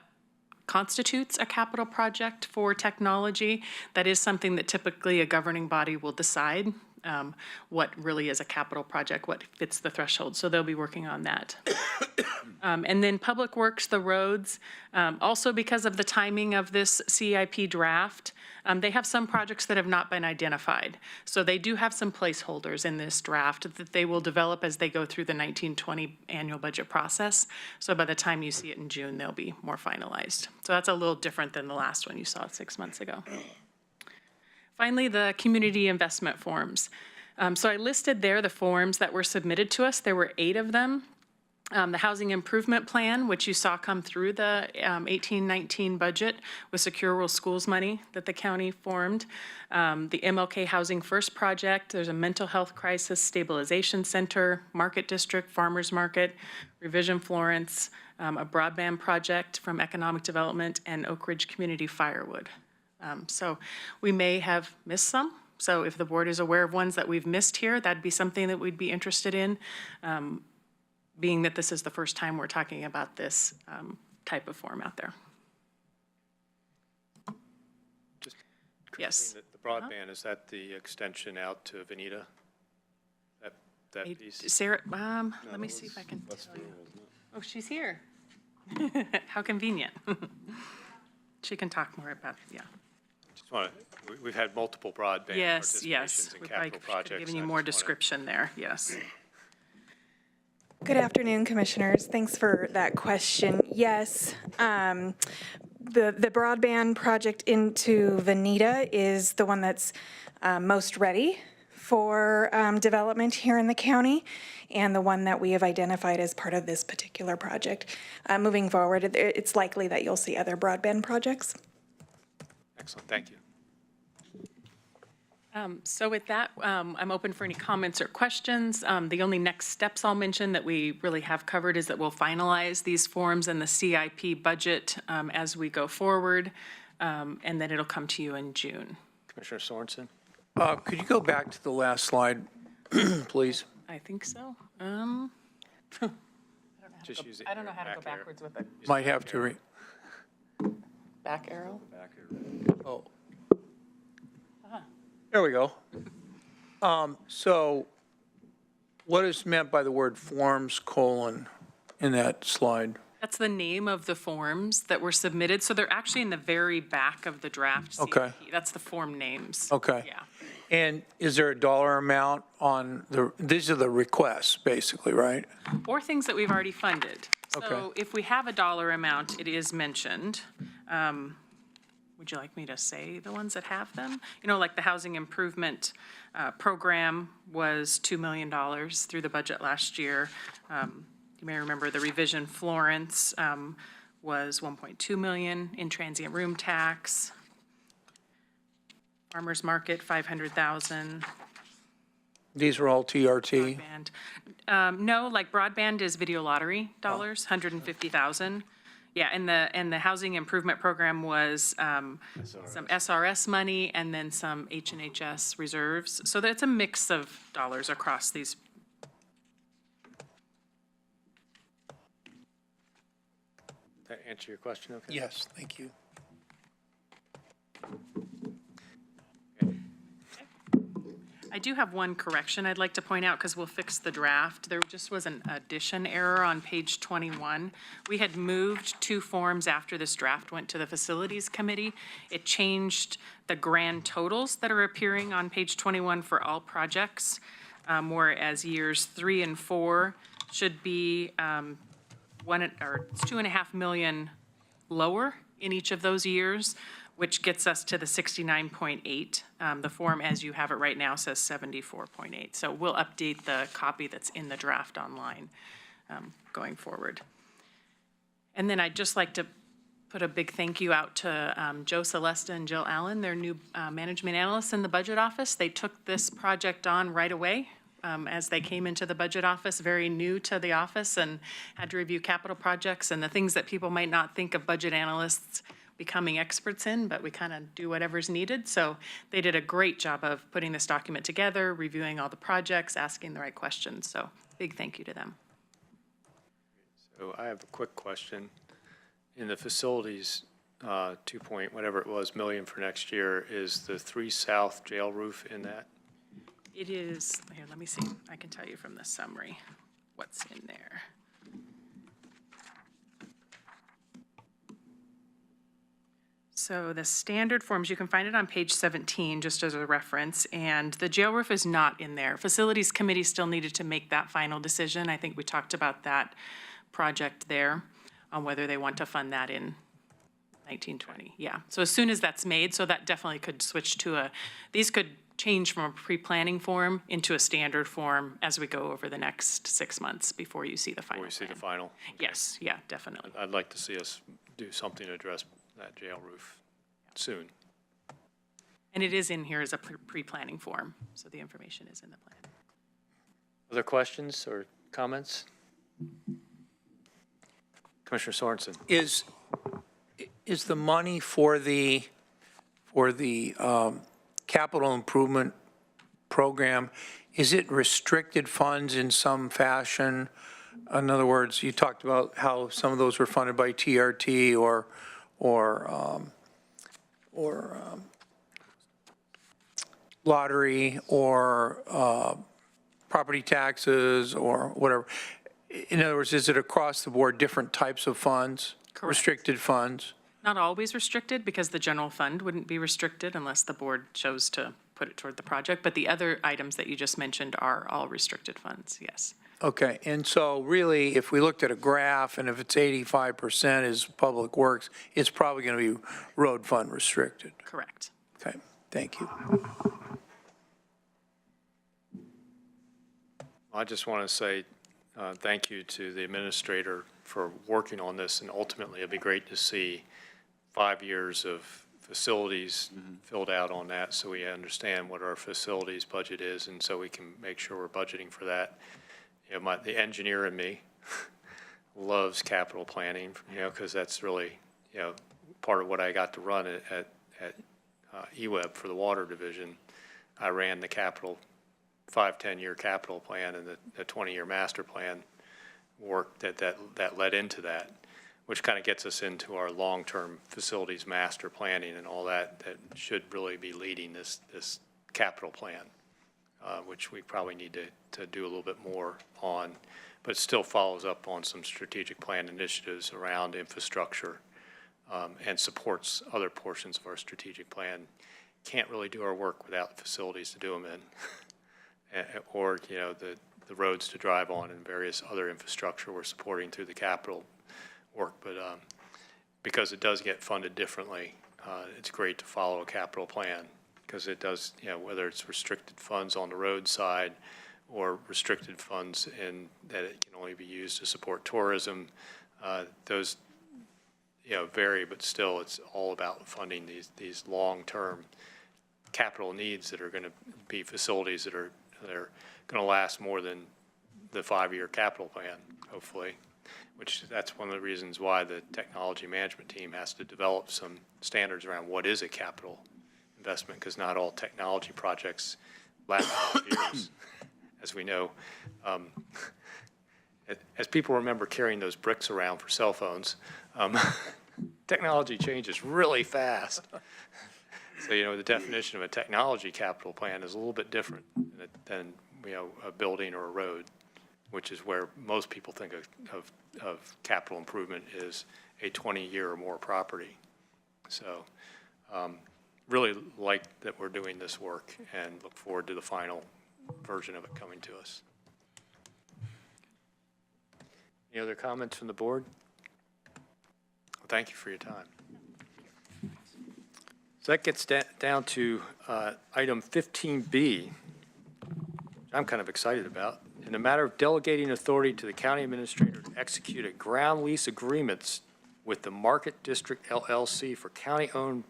S20: constitutes a capital project for technology. That is something that typically a governing body will decide. What really is a capital project, what fits the threshold. So they'll be working on that. And then Public Works, the roads, also because of the timing of this CIP draft, they have some projects that have not been identified. So they do have some placeholders in this draft that they will develop as they go through the 1920 annual budget process. So by the time you see it in June, they'll be more finalized. So that's a little different than the last one you saw 6 months ago. Finally, the community investment forms. So I listed there the forms that were submitted to us. There were 8 of them. The Housing Improvement Plan, which you saw come through the 18-19 budget with Secure Rural Schools money that the county formed. The MLK Housing First Project, there's a Mental Health Crisis Stabilization Center, Market District, Farmers Market, Revision Florence, a broadband project from Economic Development, and Oak Ridge Community Firewood. So we may have missed some. So if the board is aware of ones that we've missed here, that'd be something that we'd be interested in, being that this is the first time we're talking about this type of form out there.
S1: Just
S20: yes.
S1: The broadband, is that the extension out to Veneta? That piece?
S20: Sarah, let me see if I can tell you. Oh, she's here. How convenient. She can talk more about, yeah.
S1: We've had multiple broadband
S20: yes.
S1: participations in capital projects.
S20: Giving you more description there, yes.
S21: Good afternoon, Commissioners. Thanks for that question. Yes, the broadband project into Veneta is the one that's most ready for development here in the county, and the one that we have identified as part of this particular project. Moving forward, it's likely that you'll see other broadband projects.
S1: Excellent, thank you.
S20: So with that, I'm open for any comments or questions. The only next steps I'll mention that we really have covered is that we'll finalize these forms and the CIP budget as we go forward, and then it'll come to you in June.
S1: Commissioner Sorensen?
S3: Could you go back to the last slide, please?
S20: I think so. I don't know how to go backwards with it.
S3: Might have to
S20: Back arrow?
S1: Back arrow.
S3: Oh. There we go. So what is meant by the word forms, in that slide?
S20: That's the name of the forms that were submitted. So they're actually in the very back of the draft CIP.
S3: Okay.
S20: That's the form names.
S3: Okay.
S20: Yeah.
S3: And is there a dollar amount on these are the requests, basically, right?
S20: Or things that we've already funded. So
S3: Okay.
S20: if we have a dollar amount, it is mentioned. Would you like me to say the ones that have them? You know, like the housing improvement program was $2 million through the budget last year. You may remember the Revision Florence was $1.2 million in transient room tax. Farmers Market, $500,000.
S3: These are all TRT?
S20: Broadband. No, like broadband is video lottery dollars, $150,000. Yeah, and the housing improvement program was some SRS money and then some H&HS reserves. So that's a mix of dollars across these.
S1: That answer your question, okay?
S3: Yes, thank you.
S20: I do have one correction I'd like to point out because we'll fix the draft. There just was an addition error on page 21. We had moved 2 forms after this draft went to the Facilities Committee. It changed the grand totals that are appearing on page 21 for all projects, whereas years 3 and 4 should be $2.5 million lower in each of those years, which gets us to the 69.8. The form as you have it right now says 74.8. So we'll update the copy that's in the draft online going forward. And then I'd just like to put a big thank you out to Joe Celesta and Jill Allen, their new management analysts in the budget office. They took this project on right away as they came into the budget office, very new to the office, and had to review capital projects and the things that people might not think of budget analysts becoming experts in, but we kind of do whatever's needed. So they did a great job of putting this document together, reviewing all the projects, asking the right questions. So big thank you to them.
S1: So I have a quick question. In the facilities, 2 point whatever it was million for next year, is the 3 South jail roof in that?
S20: It is, here, let me see. I can tell you from the summary what's in there. So the standard forms, you can find it on page 17, just as a reference, and the jail roof is not in there. Facilities Committee still needed to make that final decision. I think we talked about that project there, on whether they want to fund that in 1920. Yeah, so as soon as that's made, so that definitely could switch to these could change from a pre-planning form into a standard form as we go over the next 6 months before you see the final.
S1: Before you see the final? Okay.
S20: Yes, yeah, definitely.
S1: I'd like to see us do something to address that jail roof soon.
S20: And it is in here as a pre-planning form, so the information is in the plan.
S1: Other questions or comments? Commissioner Sorensen.
S3: Is the money for the capital improvement program, is it restricted funds in some fashion? In other words, you talked about how some of those were funded by TRT or lottery or property taxes or whatever. In other words, is it across the board different types of funds?
S20: Correct.
S3: Restricted funds?
S20: Not always restricted, because the general fund wouldn't be restricted unless the board chose to put it toward the project. But the other items that you just mentioned are all restricted funds, yes.
S3: Okay, and so really, if we looked at a graph, and if it's 85% is public works, it's probably going to be road fund restricted.
S20: Correct.
S3: Okay, thank you.
S1: I just want to say thank you to the administrator for working on this, and ultimately it'd be great to see 5 years of facilities filled out on that, so we understand what our facilities budget is, and so we can make sure we're budgeting for that. You know, the engineer in me loves capital planning, you know, because that's really, you know, part of what I got to run at EWEB for the water division. I ran the capital 5-10-year capital plan and the 20-year master plan work that led into that, which kind of gets us into our long-term facilities master planning and all that should really be leading this capital plan, which we probably need to do a little bit more on, but still follows up on some strategic plan initiatives around infrastructure and supports other portions of our strategic plan. Can't really do our work without facilities to do them in, or, you know, the roads to drive on and various other infrastructure we're supporting through the capital work. But because it does get funded differently, it's great to follow a capital plan, because it does, you know, whether it's restricted funds on the road side or restricted funds in that it can only be used to support tourism, those, you know, vary, but still it's all about funding these long-term capital needs that are going to be facilities that are going to last more than the 5-year capital plan, hopefully, which that's one of the reasons why the technology management team has to develop some standards around what is a capital investment, because not all technology projects last 5 years, as we know. As people remember carrying those bricks around for cell phones, technology changes really fast. So, you know, the definition of a technology capital plan is a little bit different than you know, a building or a road, which is where most people think of capital improvement is a 20-year or more property. So really like that we're doing this work and look forward to the final version of it coming to us. Any other comments from the board? Well, thank you for your time. So that gets down to item 15B, which I'm kind of excited about. In the matter of delegating authority to the county administrator to execute a ground lease agreements with the Market District LLC for county-owned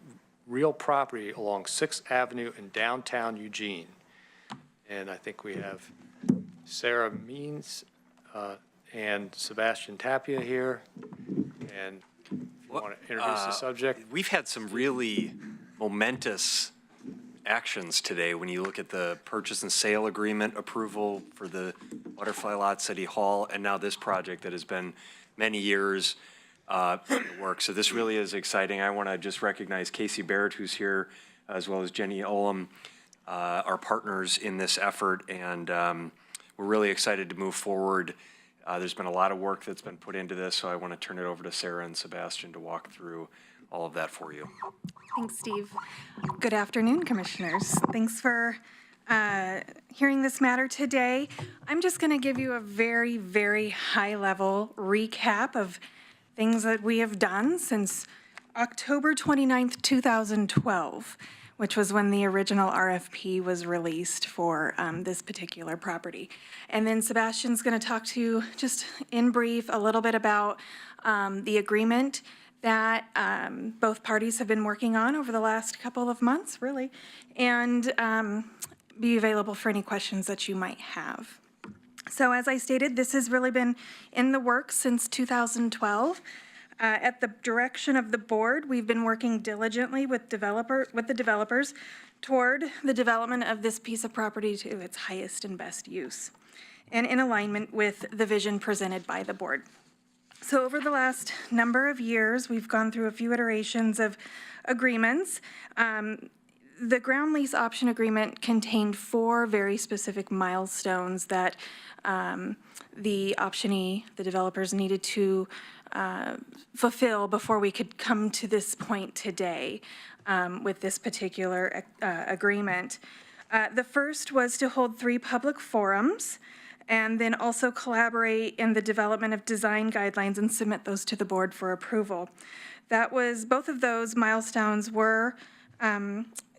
S1: real property along 6th Avenue in downtown Eugene. And I think we have Sarah Means and Sebastian Tapia here. And if you want to introduce the subject.
S17: We've had some really momentous actions today when you look at the purchase and sale agreement approval for the Butterfly Lot City Hall, and now this project that has been many years in the work. So this really is exciting. I want to just recognize Casey Barrett, who's here, as well as Jenny Olam, our partners in this effort, and we're really excited to move forward. There's been a lot of work that's been put into this, so I want to turn it over to Sarah and Sebastian to walk through all of that for you.
S21: Thanks, Steve. Good afternoon, Commissioners. Thanks for hearing this matter today. I'm just going to give you a very, very high-level recap of things that we have done since October 29th, 2012, which was when the original RFP was released for this particular property. And then Sebastian's going to talk to you just in brief a little bit about the agreement that both parties have been working on over the last couple of months, really, and be available for any questions that you might have. So as I stated, this has really been in the works since 2012. At the direction of the board, we've been working diligently with the developers toward the development of this piece of property to its highest and best use, and in alignment with the vision presented by the board. So over the last number of years, we've gone through a few iterations of agreements. The ground lease option agreement contained 4 very specific milestones that the optionee, the developers, needed to fulfill before we could come to this point today with this particular agreement. The first was to hold 3 public forums, and then also collaborate in the development of design guidelines and submit those to the board for approval. Both of those milestones were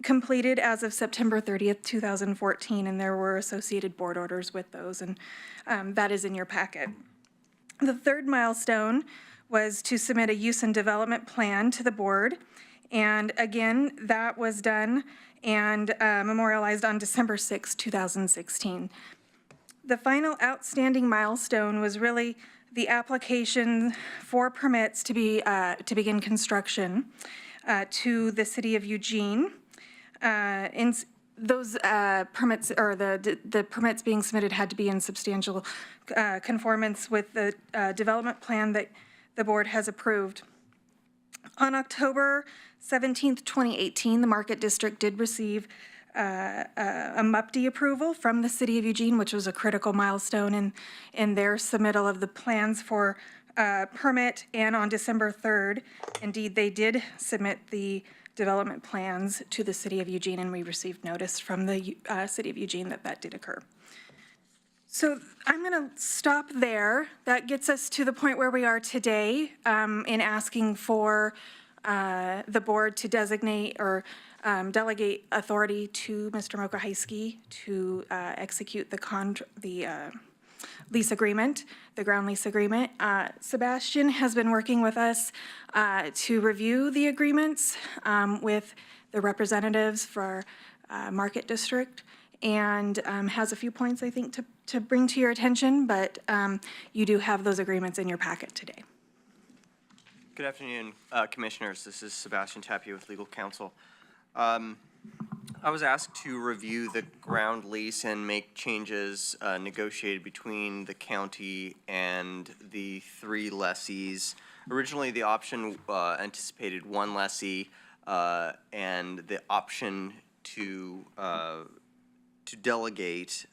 S21: completed as of September 30th, 2014, and there were associated board orders with those, and that is in your packet. The third milestone was to submit a use and development plan to the board, and again, that was done and memorialized on December 6, 2016. The final outstanding milestone was really the application for permits to begin construction to the city of Eugene. Those permits, or the permits being submitted, had to be in substantial conformance with the development plan that the board has approved. On October 17th, 2018, the Market District did receive a MUPD approval from the city of Eugene, which was a critical milestone in their submittal of the plans for permit. And on December 3rd, indeed, they did submit the development plans to the city of Eugene, and we received notice from the city of Eugene that that did occur. So I'm going to stop there. That gets us to the point where we are today in asking for the board to designate or delegate authority to Mr. Mokahiski to execute the lease agreement, the ground lease agreement. Sebastian has been working with us to review the agreements with the representatives for our Market District, and has a few points, I think, to bring to your attention, but you do have those agreements in your packet today.
S4: Good afternoon, Commissioners. This is Sebastian Tapia with Legal Counsel. I was asked to review the ground lease and make changes negotiated between the county and the 3 lessees. Originally, the option anticipated 1 lessee, and the option to delegate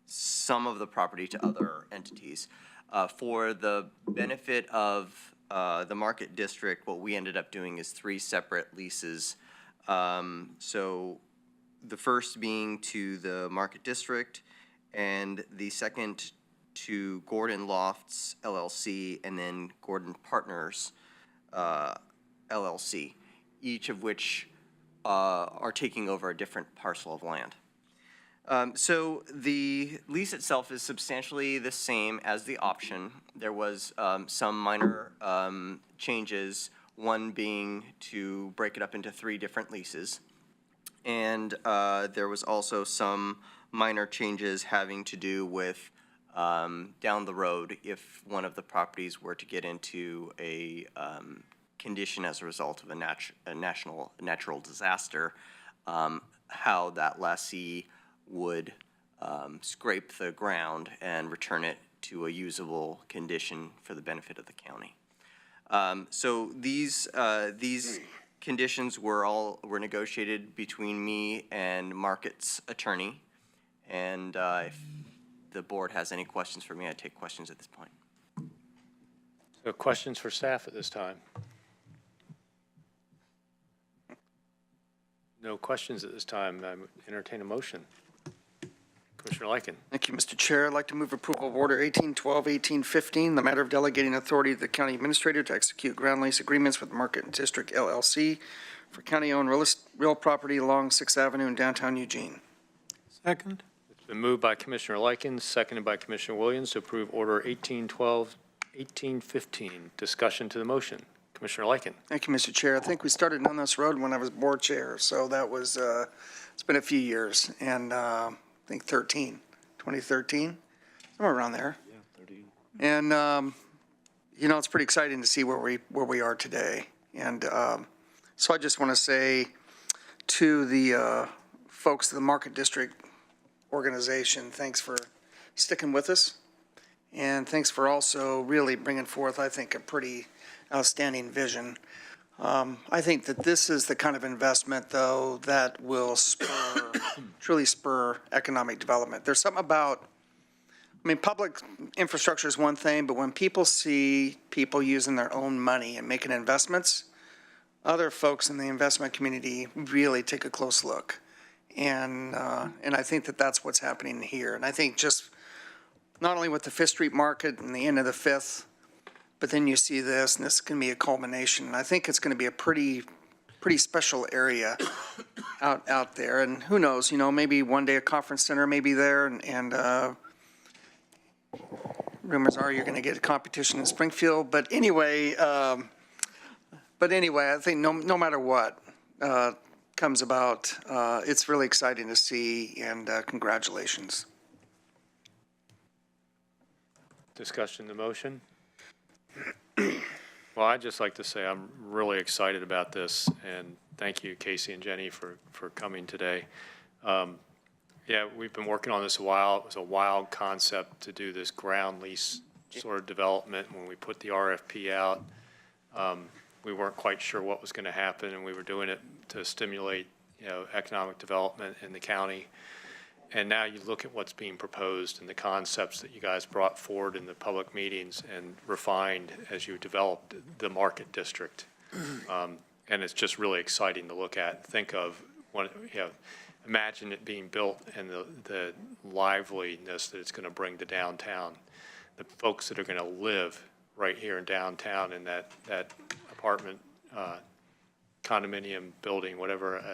S4: some of the property to other entities. For the benefit of the Market District, what we ended up doing is 3 separate leases. So the first being to the Market District, and the second to Gordon Lofts LLC, and then Gordon Partners LLC, each of which are taking over a different parcel of land. So the lease itself is substantially the same as the option. There was some minor changes, one being to break it up into 3 different leases. And there was also some minor changes having to do with down the road, if one of the properties were to get into a condition as a result of a natural disaster, how that lessee would scrape the ground and return it to a usable condition for the benefit of the county. So these conditions were negotiated between me and Market's attorney. And if the board has any questions for me, I take questions at this point.
S1: So questions for staff at this time? No questions at this time. I entertain a motion. Commissioner Lycan.
S14: Thank you, Mr. Chair. I'd like to move approval of Order 1812, 1815, the matter of delegating authority to the county administrator to execute ground lease agreements with Market District LLC for county-owned real property along 6th Avenue in downtown Eugene.
S15: Second.
S1: It's been moved by Commissioner Lycan, seconded by Commissioner Williams to approve Order 1812, 1815. Discussion to the motion. Commissioner Lycan.
S14: Thank you, Mr. Chair. I think we started on this road when I was board chair, so that was, it's been a few years, and I think 2013, somewhere around there.
S11: Yeah, 13.
S14: And, you know, it's pretty exciting to see where we are today. And so I just want to say to the folks of the Market District organization, thanks for sticking with us. And thanks for also really bringing forth, I think, a pretty outstanding vision. I think that this is the kind of investment, though, that will truly spur economic development. There's something about, I mean, public infrastructure is one thing, but when people see people using their own money and making investments, other folks in the investment community really take a close look. And I think that that's what's happening here. And I think just not only with the Fifth Street Market and the end of the Fifth, but then you see this, and this can be a culmination. And I think it's going to be a pretty special area out there. And who knows, you know, maybe one day a conference center may be there, and rumors are you're going to get a competition in Springfield. But anyway, I think no matter what comes about, it's really exciting to see, and congratulations.
S1: Discussion to motion. Well, I'd just like to say I'm really excited about this, and thank you, Casey and Jenny, for coming today. Yeah, we've been working on this a while. It was a wild concept to do this ground lease sort of development. When we put the RFP out, we weren't quite sure what was going to happen, and we were doing it to stimulate, you know, economic development in the county. And now you look at what's being proposed and the concepts that you guys brought forward in the public meetings and refined as you developed the Market District. And it's just really exciting to look at, think of, imagine it being built and the liveliness that it's going to bring to downtown. The folks that are going to live right here in downtown in that apartment, condominium building, whatever,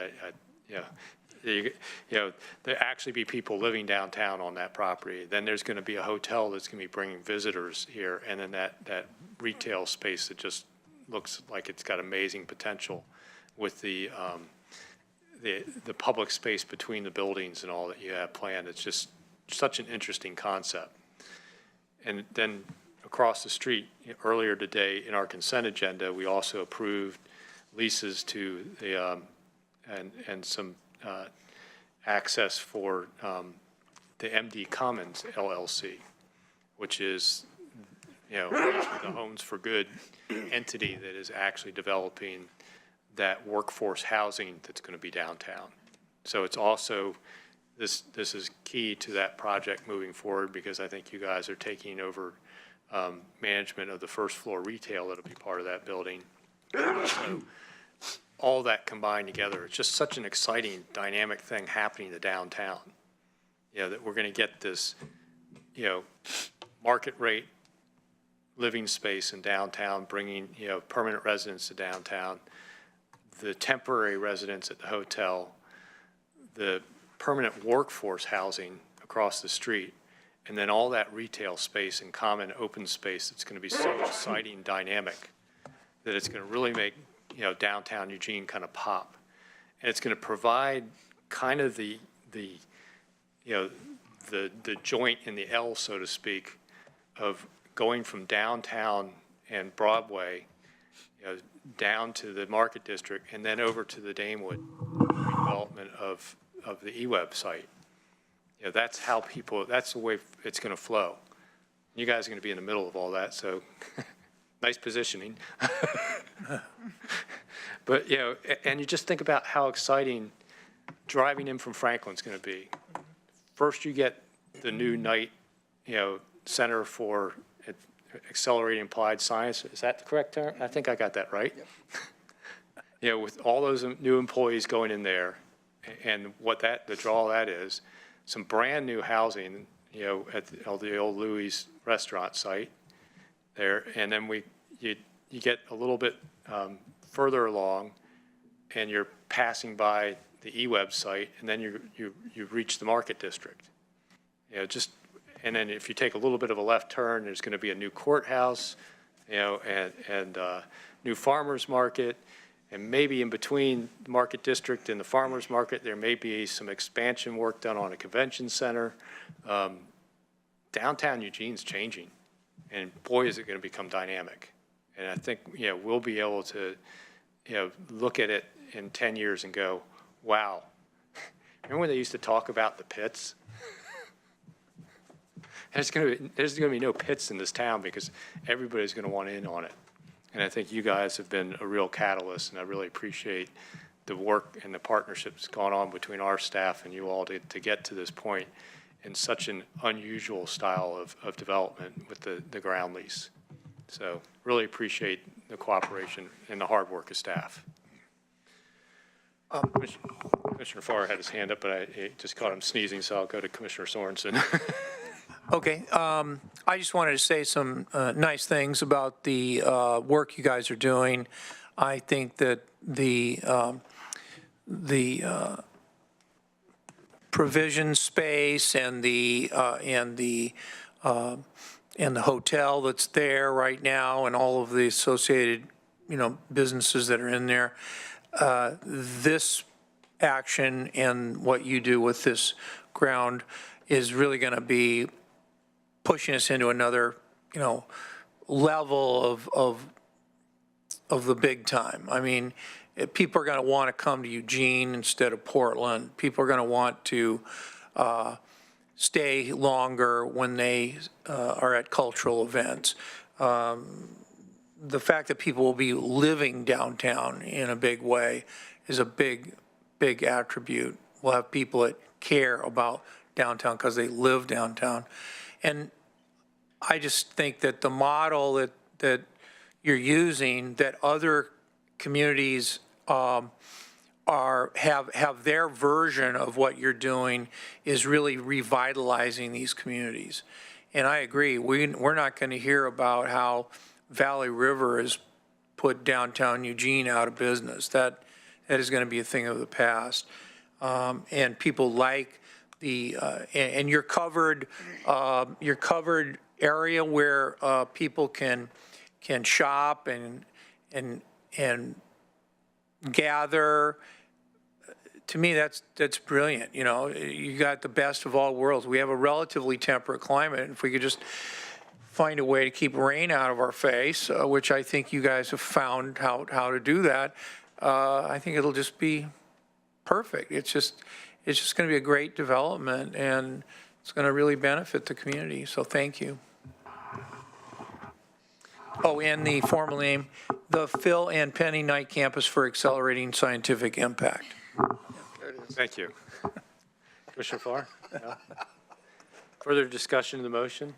S1: there actually be people living downtown on that property. Then there's going to be a hotel that's going to be bringing visitors here, and then that retail space that just looks like it's got amazing potential with the public space between the buildings and all that you have planned. It's just such an interesting concept. And then across the street, earlier today in our consent agenda, we also approved leases to the and some access for the MD Commons LLC, which is, the Homes for Good entity that is actually developing that workforce housing that's going to be downtown. So it's also, this is key to that project moving forward, because I think you guys are taking over management of the first floor retail that'll be part of that building. So all that combined together, it's just such an exciting, dynamic thing happening to downtown. That we're going to get this, market rate living space in downtown, bringing, permanent residents to downtown, the temporary residents at the hotel, the permanent workforce housing across the street, and then all that retail space and common open space that's going to be so exciting, dynamic, that it's going to really make downtown Eugene kind of pop. And it's going to provide kind of the the joint in the L, so to speak, of going from downtown and Broadway, down to the Market District and then over to the Damewood redevelopment of the eWeb site. That's how that's the way it's going to flow. You guys are going to be in the middle of all that, so nice positioning. But, and you just think about how exciting driving in from Franklin's going to be. First, you get the new Knight, Center for Accelerating Applied Science. Is that the correct term? I think I got that right. Yep. With all those new employees going in there, and what the draw of that is, some brand new housing, at the old Louis restaurant site there, and then you get a little bit further along, and you're passing by the eWeb site, and then you reach the Market District. And then if you take a little bit of a left turn, there's going to be a new courthouse, and new farmers market, and maybe in between the Market District and the farmers market, there may be some expansion work done on a convention center. Downtown Eugene's changing, and boy, is it going to become dynamic. And I think, we'll be able to, look at it in 10 years and go, wow. Remember when they used to talk about the pits? There's going to be no pits in this town because everybody's going to want in on it. And I think you guys have been a real catalyst, and I really appreciate the work and the partnerships going on between our staff and you all to get to this point in such an unusual style of development with the ground lease. So really appreciate the cooperation and the hard work of staff. Commissioner Farr had his hand up, but I just caught him sneezing, so I'll go to Commissioner Sorensen.
S3: Okay, I just wanted to say some nice things about the work you guys are doing. I think that the provision space and the hotel that's there right now and all of the associated, businesses that are in there, this action and what you do with this ground is really going to be pushing us into another, level of the big time. I mean, people are going to want to come to Eugene instead of Portland. People are going to want to stay longer when they are at cultural events. The fact that people will be living downtown in a big way is a big attribute. We'll have people that care about downtown because they live downtown. And I just think that the model that you're using, that other communities have their version of what you're doing, is really revitalizing these communities. And I agree, we're not going to hear about how Valley River has put downtown Eugene out of business. That is going to be a thing of the past. And people like and your covered area where people can shop and gather. To me, that's brilliant. You got the best of all worlds. We have a relatively temperate climate. If we could just find a way to keep rain out of our face, which I think you guys have found how to do that, I think it'll just be perfect. It's just going to be a great development, and it's going to really benefit the community. So thank you. Oh, and the formal name, the Phil and Penny Knight Campus for Accelerating Scientific Impact.
S1: Thank you. Commissioner Farr? No? Further discussion of the motion?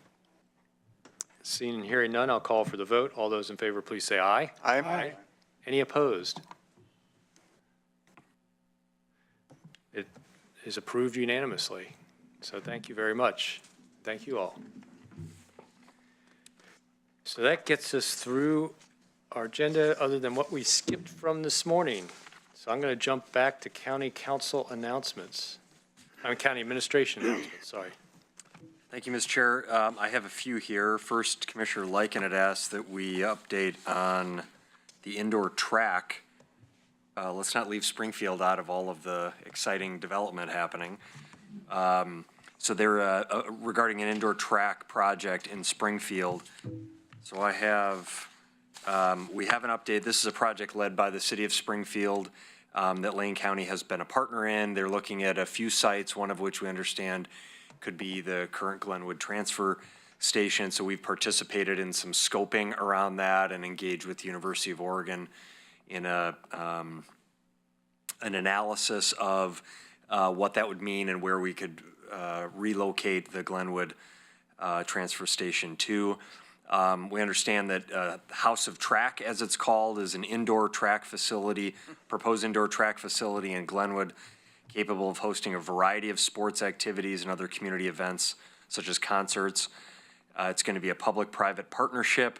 S1: Seeing and hearing none, I'll call for the vote. All those in favor, please say aye.
S14: Aye.
S1: Aye. Any opposed? It is approved unanimously. So thank you very much. Thank you all. So that gets us through our agenda other than what we skipped from this morning. So I'm going to jump back to county council announcements. County administration announcements, sorry.
S17: Thank you, Ms. Chair. I have a few here. First, Commissioner Lycan had asked that we update on the indoor track. Let's not leave Springfield out of all of the exciting development happening. So they're regarding an indoor track project in Springfield. So I have, we have an update. This is a project led by the city of Springfield that Lane County has been a partner in. They're looking at a few sites, one of which we understand could be the current Glenwood transfer station. So we've participated in some scoping around that and engaged with the University of Oregon in an analysis of what that would mean and where we could relocate the Glenwood transfer station to. We understand that House of Track, as it's called, is an indoor track facility, proposed indoor track facility in Glenwood, capable of hosting a variety of sports activities and other community events, such as concerts. It's going to be a public-private partnership.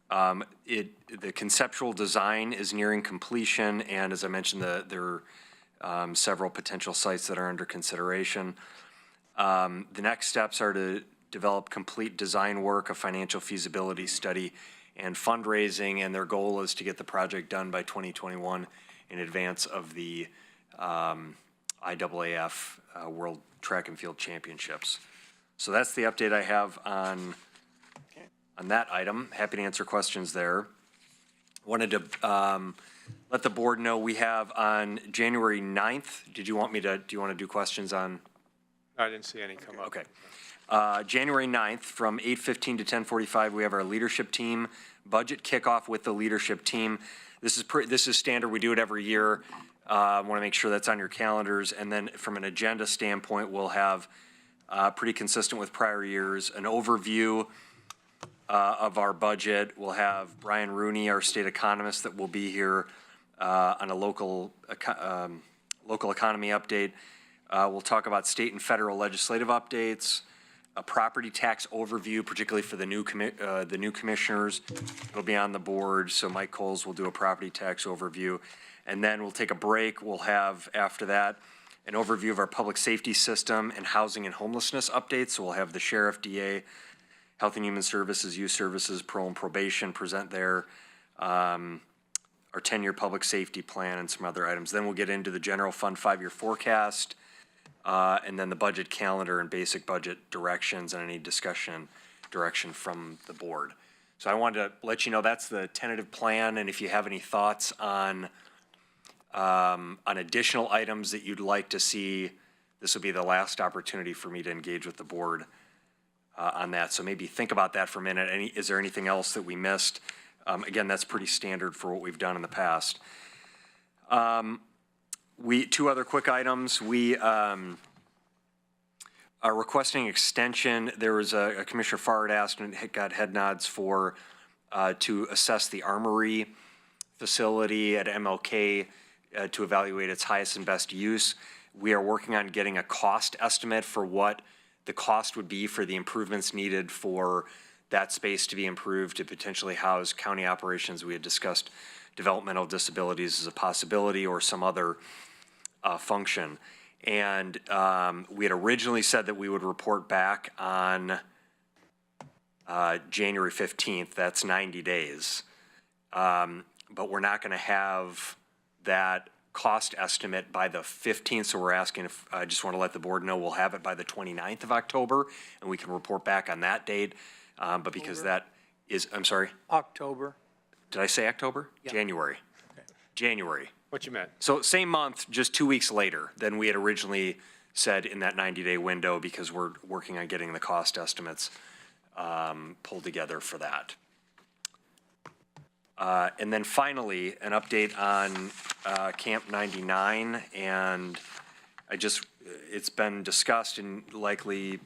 S17: The conceptual design is nearing completion, and as I mentioned, there are several potential sites that are under consideration. The next steps are to develop complete design work, a financial feasibility study, and fundraising, and their goal is to get the project done by 2021 in advance of the IAAF World Track and Field Championships. So that's the update I have on that item. Happy to answer questions there. Wanted to let the board know we have on January 9th, do you want to do questions on?
S5: I didn't see any come up.
S17: Okay. January 9th from 8:15 to 10:45, we have our leadership team budget kickoff with the leadership team. This is standard. We do it every year. I want to make sure that's on your calendars. And then from an agenda standpoint, we'll have pretty consistent with prior years, an overview of our budget. We'll have Brian Rooney, our state economist, that will be here on a local economy update. We'll talk about state and federal legislative updates, a property tax overview, particularly for the new commissioners. It'll be on the board, so Mike Coles will do a property tax overview. And then we'll take a break. We'll have, after that, an overview of our public safety system and housing and homelessness updates. So we'll have the sheriff, DA, Health and Human Services, Youth Services, Parole and Probation present there, our 10-year public safety plan and some other items. Then we'll get into the general fund 5-year forecast, and then the budget calendar and basic budget directions and any direction from the board. So I wanted to let you know that's the tentative plan, and if you have any thoughts on additional items that you'd like to see, this will be the last opportunity for me to engage with the board on that. So maybe think about that for a minute. Is there anything else that we missed? Again, that's pretty standard for what we've done in the past. Two other quick items. We are requesting extension. There was a Commissioner Farr had asked and got head nods for to assess the armory facility at MLK to evaluate its highest and best use. We are working on getting a cost estimate for what the cost would be for the improvements needed for that space to be improved to potentially house county operations. We had discussed developmental disabilities as a possibility or some other function. And we had originally said that we would report back on January 15th. That's 90 days. But we're not going to have that cost estimate by the 15th, so we're asking if, I just want to let the board know we'll have it by the 29th of October, and we can report back on that date. But because that is, I'm sorry?
S3: October.
S17: Did I say October?
S3: Yeah.
S17: January. Okay. January.
S5: What you meant?
S17: So same month, just 2 weeks later than we had originally said in that 90-day window, because we're working on getting the cost estimates pulled together for that. And then finally, an update on Camp 99, and it's been discussed, and likely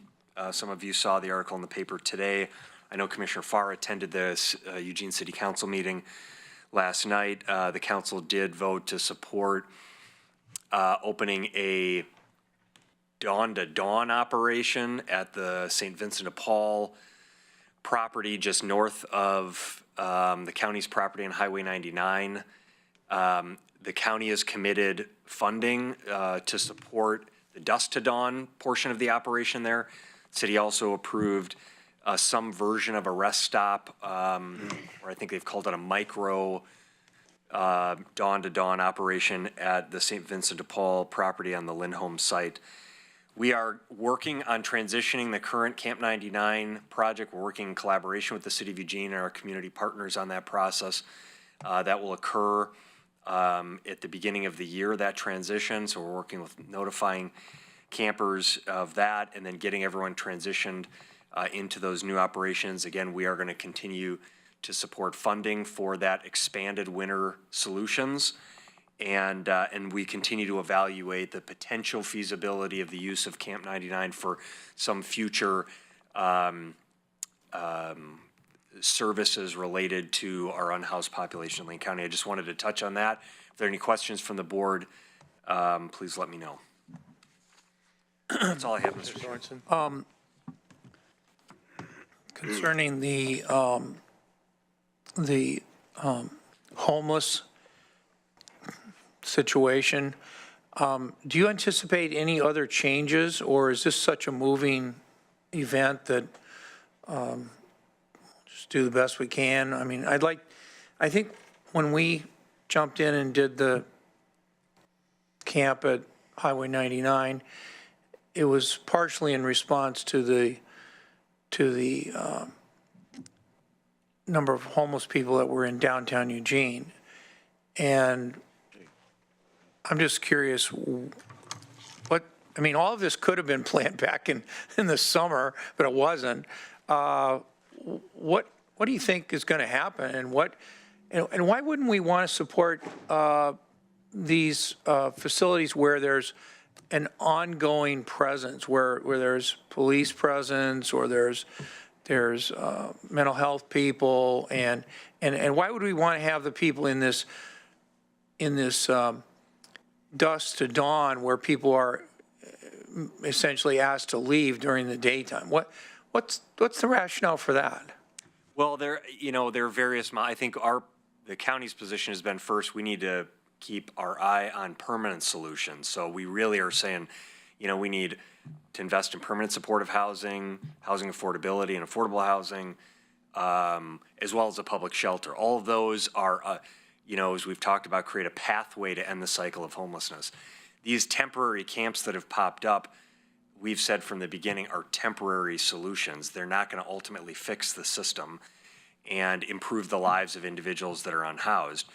S17: some of you saw the article in the paper today. I know Commissioner Farr attended this Eugene City Council meeting last night. The council did vote to support opening a dawn-to-dawn operation at the St. Vincent de Paul property just north of the county's property on Highway 99. The county has committed funding to support the dusk to dawn portion of the operation there. City also approved some version of a rest stop, or I think they've called it a micro dawn to dawn operation at the St. Vincent de Paul property on the Lindholm site. We are working on transitioning the current Camp 99 project. We're working in collaboration with the City of Eugene and our community partners on that process. That will occur at the beginning of the year, that transition. So we're working with notifying campers of that and then getting everyone transitioned into those new operations. Again, we are going to continue to support funding for that expanded winter solutions. And we continue to evaluate the potential feasibility of the use of Camp 99 for some future services related to our unhoused population in Lane County. I just wanted to touch on that. If there are any questions from the board, please let me know. That's all I have, Mr. Chairman.
S3: Concerning the homeless situation, do you anticipate any other changes, or is this such a moving event that just do the best we can? I mean, I think when we jumped in and did the camp at Highway 99, it was partially in response to the number of homeless people that were in downtown Eugene. And I'm just curious, I mean, all of this could have been planned back in the summer, but it wasn't. What do you think is going to happen, and why wouldn't we want to support these facilities where there's an ongoing presence, where there's police presence, or there's mental health people, and why would we want to have the people in this dusk to dawn where people are essentially asked to leave during the daytime? What's the rationale for that?
S17: Well, there are various, I think the county's position has been, first, we need to keep our eye on permanent solutions. So we really are saying, we need to invest in permanent supportive housing, housing affordability and affordable housing, as well as a public shelter. All of those are, as we've talked about, create a pathway to end the cycle of homelessness. These temporary camps that have popped up, we've said from the beginning, are temporary solutions. They're not going to ultimately fix the system and improve the lives of individuals that are unhoused.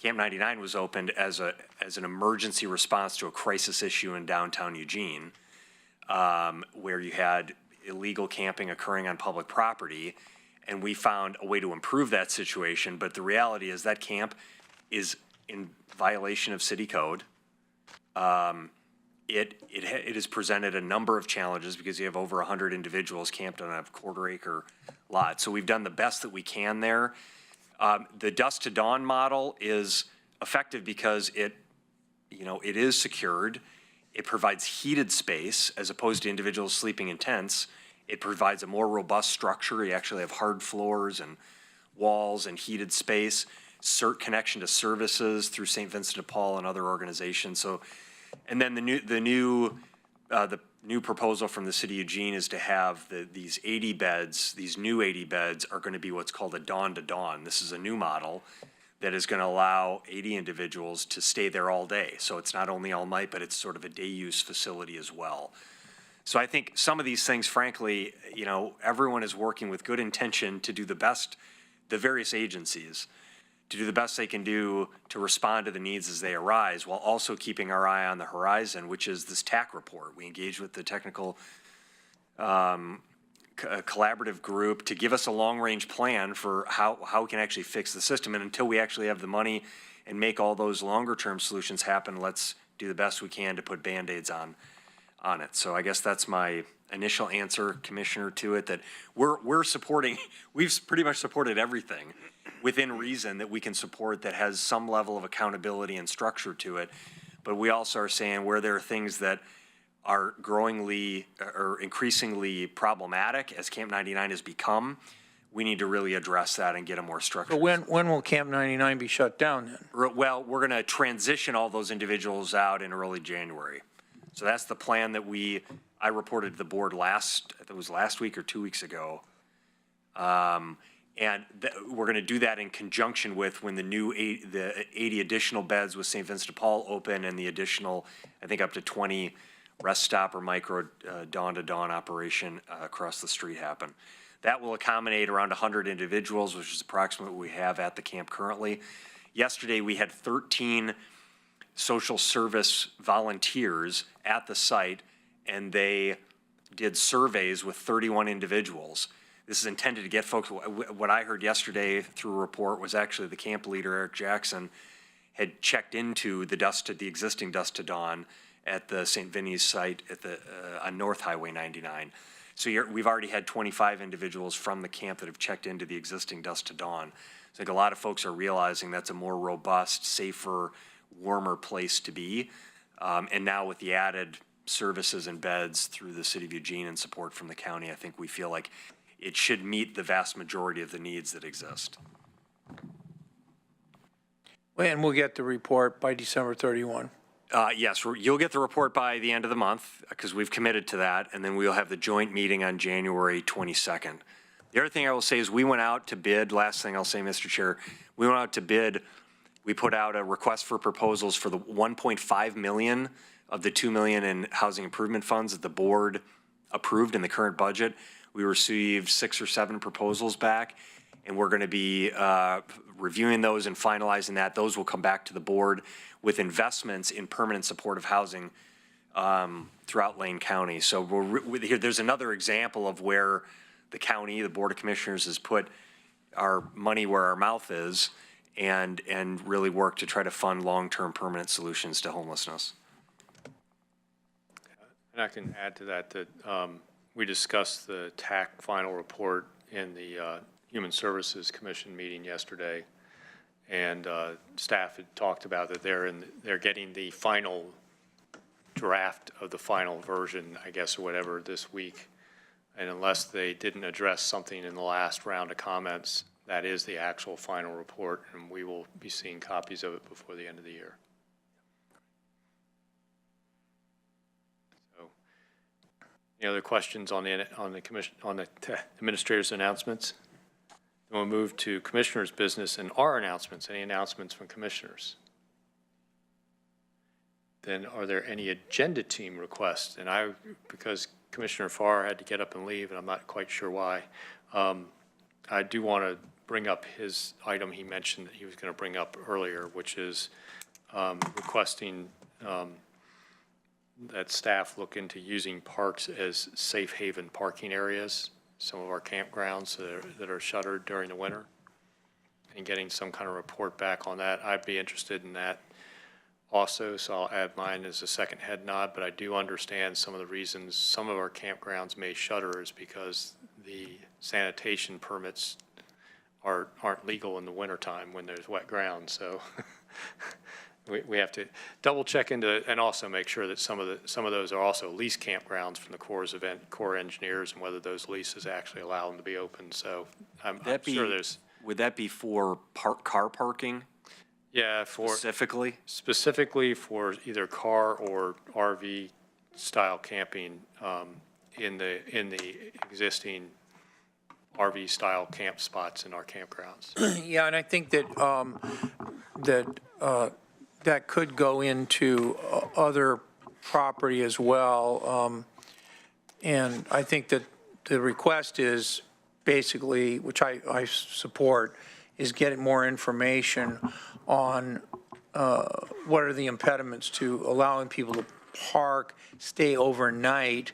S17: Camp 99 was opened as an emergency response to a crisis issue in downtown Eugene, where you had illegal camping occurring on public property, and we found a way to improve that situation. But the reality is that camp is in violation of city code. It has presented a number of challenges because you have over 100 individuals camped on a quarter-acre lot. So we've done the best that we can there. The dusk to dawn model is effective because it is secured. It provides heated space as opposed to individuals sleeping in tents. It provides a more robust structure. You actually have hard floors and walls and heated space, connection to services through St. Vincent de Paul and other organizations. So, and then the new proposal from the city of Eugene is to have these 80 beds, these new 80 beds are going to be what's called a dawn to dawn. This is a new model that is going to allow 80 individuals to stay there all day. So it's not only all night, but it's sort of a day use facility as well. So I think some of these things, frankly, everyone is working with good intention to do the best, the various agencies, to do the best they can do to respond to the needs as they arise, while also keeping our eye on the horizon, which is this TAC report. We engaged with the technical collaborative group to give us a long-range plan for how we can actually fix the system. And until we actually have the money and make all those longer-term solutions happen, let's do the best we can to put Band-Aids on it. So I guess that's my initial answer, Commissioner, to it, that we're supporting, we've pretty much supported everything within reason that we can support that has some level of accountability and structure to it. But we also are saying where there are things that are growingly or increasingly problematic as Camp 99 has become, we need to really address that and get a more structured.
S3: So when will Camp 99 be shut down then?
S17: Well, we're going to transition all those individuals out in early January. So that's the plan that I reported to the board I think it was last week or 2 weeks ago. And we're going to do that in conjunction with when the 80 additional beds with St. Vincent de Paul open and the additional, I think up to 20 rest stop or micro dawn-to-dawn operation across the street happen. That will accommodate around 100 individuals, which is approximately what we have at the camp currently. Yesterday, we had 13 social service volunteers at the site, and they did surveys with 31 individuals. This is intended to get folks, what I heard yesterday through a report was actually the camp leader, Eric Jackson, had checked into the existing Dusk to Dawn at the St. Vinny's site at on North Highway 99. So we've already had 25 individuals from the camp that have checked into the existing Dusk to Dawn. So I think a lot of folks are realizing that's a more robust, safer, warmer place to be. And now with the added services and beds through the city of Eugene and support from the county, I think we feel like it should meet the vast majority of the needs that exist.
S3: And we'll get the report by December 31.
S17: Yes, you'll get the report by the end of the month because we've committed to that, and then we'll have the joint meeting on January 22nd. The other thing I will say is we went out to bid, last thing I'll say, Mr. Chair, we went out to bid, we put out a request for proposals for the 1.5 million of the 2 million in housing improvement funds that the board approved in the current budget. We received 6 or 7 proposals back, and we're going to be reviewing those and finalizing that. Those will come back to the board with investments in permanent supportive housing throughout Lane County. So there's another example of where the county, the Board of Commissioners, has put our money where our mouth is and really work to try to fund long-term permanent solutions to homelessness.
S1: And I can add to that we discussed the Tac Final Report in the Human Services Commission meeting yesterday, and staff had talked about that they're getting the final draft of the final version, I guess, or whatever, this week. And unless they didn't address something in the last round of comments, that is the actual final report, and we will be seeing copies of it before the end of the year. So, any other questions on the commission, on the administrator's announcements? Then we'll move to commissioners' business and our announcements. Any announcements from commissioners? Then are there any agenda team requests? And because Commissioner Farr had to get up and leave, and I'm not quite sure why, I do want to bring up his item he mentioned that he was going to bring up earlier, which is requesting that staff look into using parks as safe haven parking areas, some of our campgrounds that are shuttered during the winter, and getting some kind of report back on that. I'd be interested in that also, so I'll add mine as a second head nod, but I do understand some of the reasons some of our campgrounds may shutter is because the sanitation permits aren't legal in the wintertime when there's wet ground. So we have to double check into it and also make sure that some of those are also lease campgrounds from the Corps engineers and whether those leases actually allow them to be open. So I'm sure there's.
S17: Would that be for car parking?
S1: Yeah, specifically for either car or RV style camping in the existing RV style camp spots in our campgrounds.
S3: Yeah, and I think that that could go into other property as well. And I think that the request is basically, which I support, is getting more information on what are the impediments to allowing people to park, stay overnight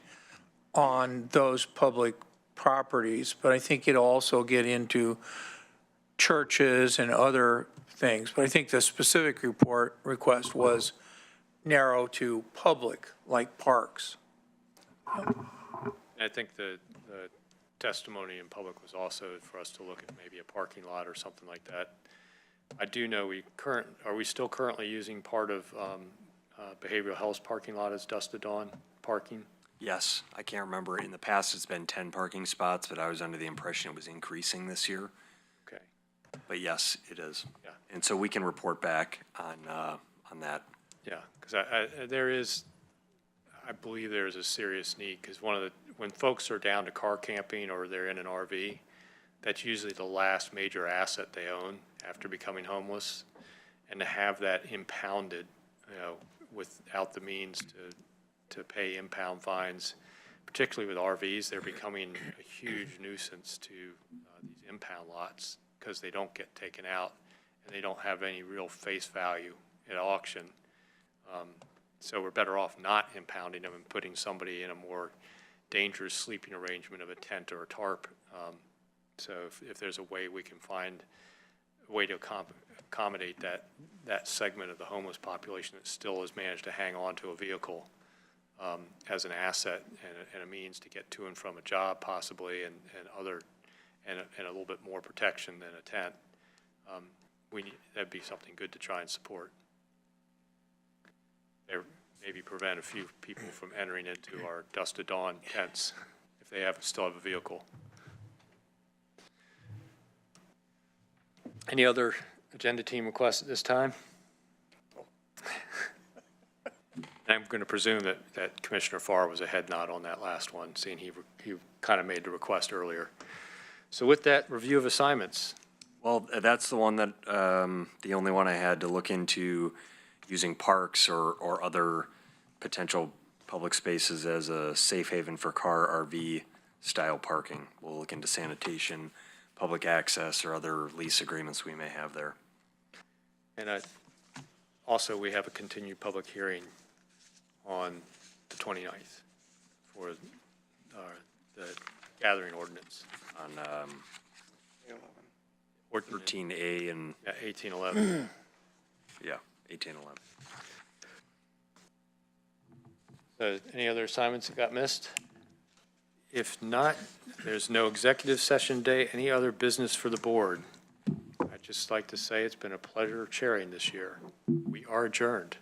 S3: on those public properties. But I think it'll also get into churches and other things. But I think the specific request was narrow to public, like parks.
S1: I think the testimony in public was also for us to look at maybe a parking lot or something like that. I do know are we still currently using part of behavioral health parking lot as dusk to dawn parking?
S17: Yes, I can't remember. In the past, it's been 10 parking spots, but I was under the impression it was increasing this year.
S1: Okay.
S17: But yes, it is.
S1: Yeah.
S17: And so we can report back on that.
S1: Yeah, because I believe there's a serious need, because when folks are down to car camping or they're in an RV, that's usually the last major asset they own after becoming homeless, and to have that impounded, without the means to pay impound fines, particularly with RVs. They're becoming a huge nuisance to these impound lots because they don't get taken out and they don't have any real face value at auction. So we're better off not impounding them and putting somebody in a more dangerous sleeping arrangement of a tent or a tarp. So if there's a way we can find a way to accommodate that segment of the homeless population that still has managed to hang on to a vehicle as an asset and a means to get to and from a job possibly and a little bit more protection than a tent, that'd be something good to try and support. There maybe prevent a few people from entering into our dusk to dawn tents if they still have a vehicle. Any other agenda team requests at this time? I'm going to presume that Commissioner Farr was a head nod on that last one, seeing he kind of made the request earlier. So with that, review of assignments.
S17: Well, that's the one that, the only one I had to look into using parks or other potential public spaces as a safe haven for car, RV style parking. We'll look into sanitation, public access, or other lease agreements we may have there.
S1: And also, we have a continued public hearing on the 29th for the gathering ordinance.
S17: On 13A and...
S1: Yeah, 1811.
S17: Yeah, 1811.
S1: So any other assignments that got missed? If not, there's no executive session day. Any other business for the board? I'd just like to say it's been a pleasure chairing this year. We are adjourned.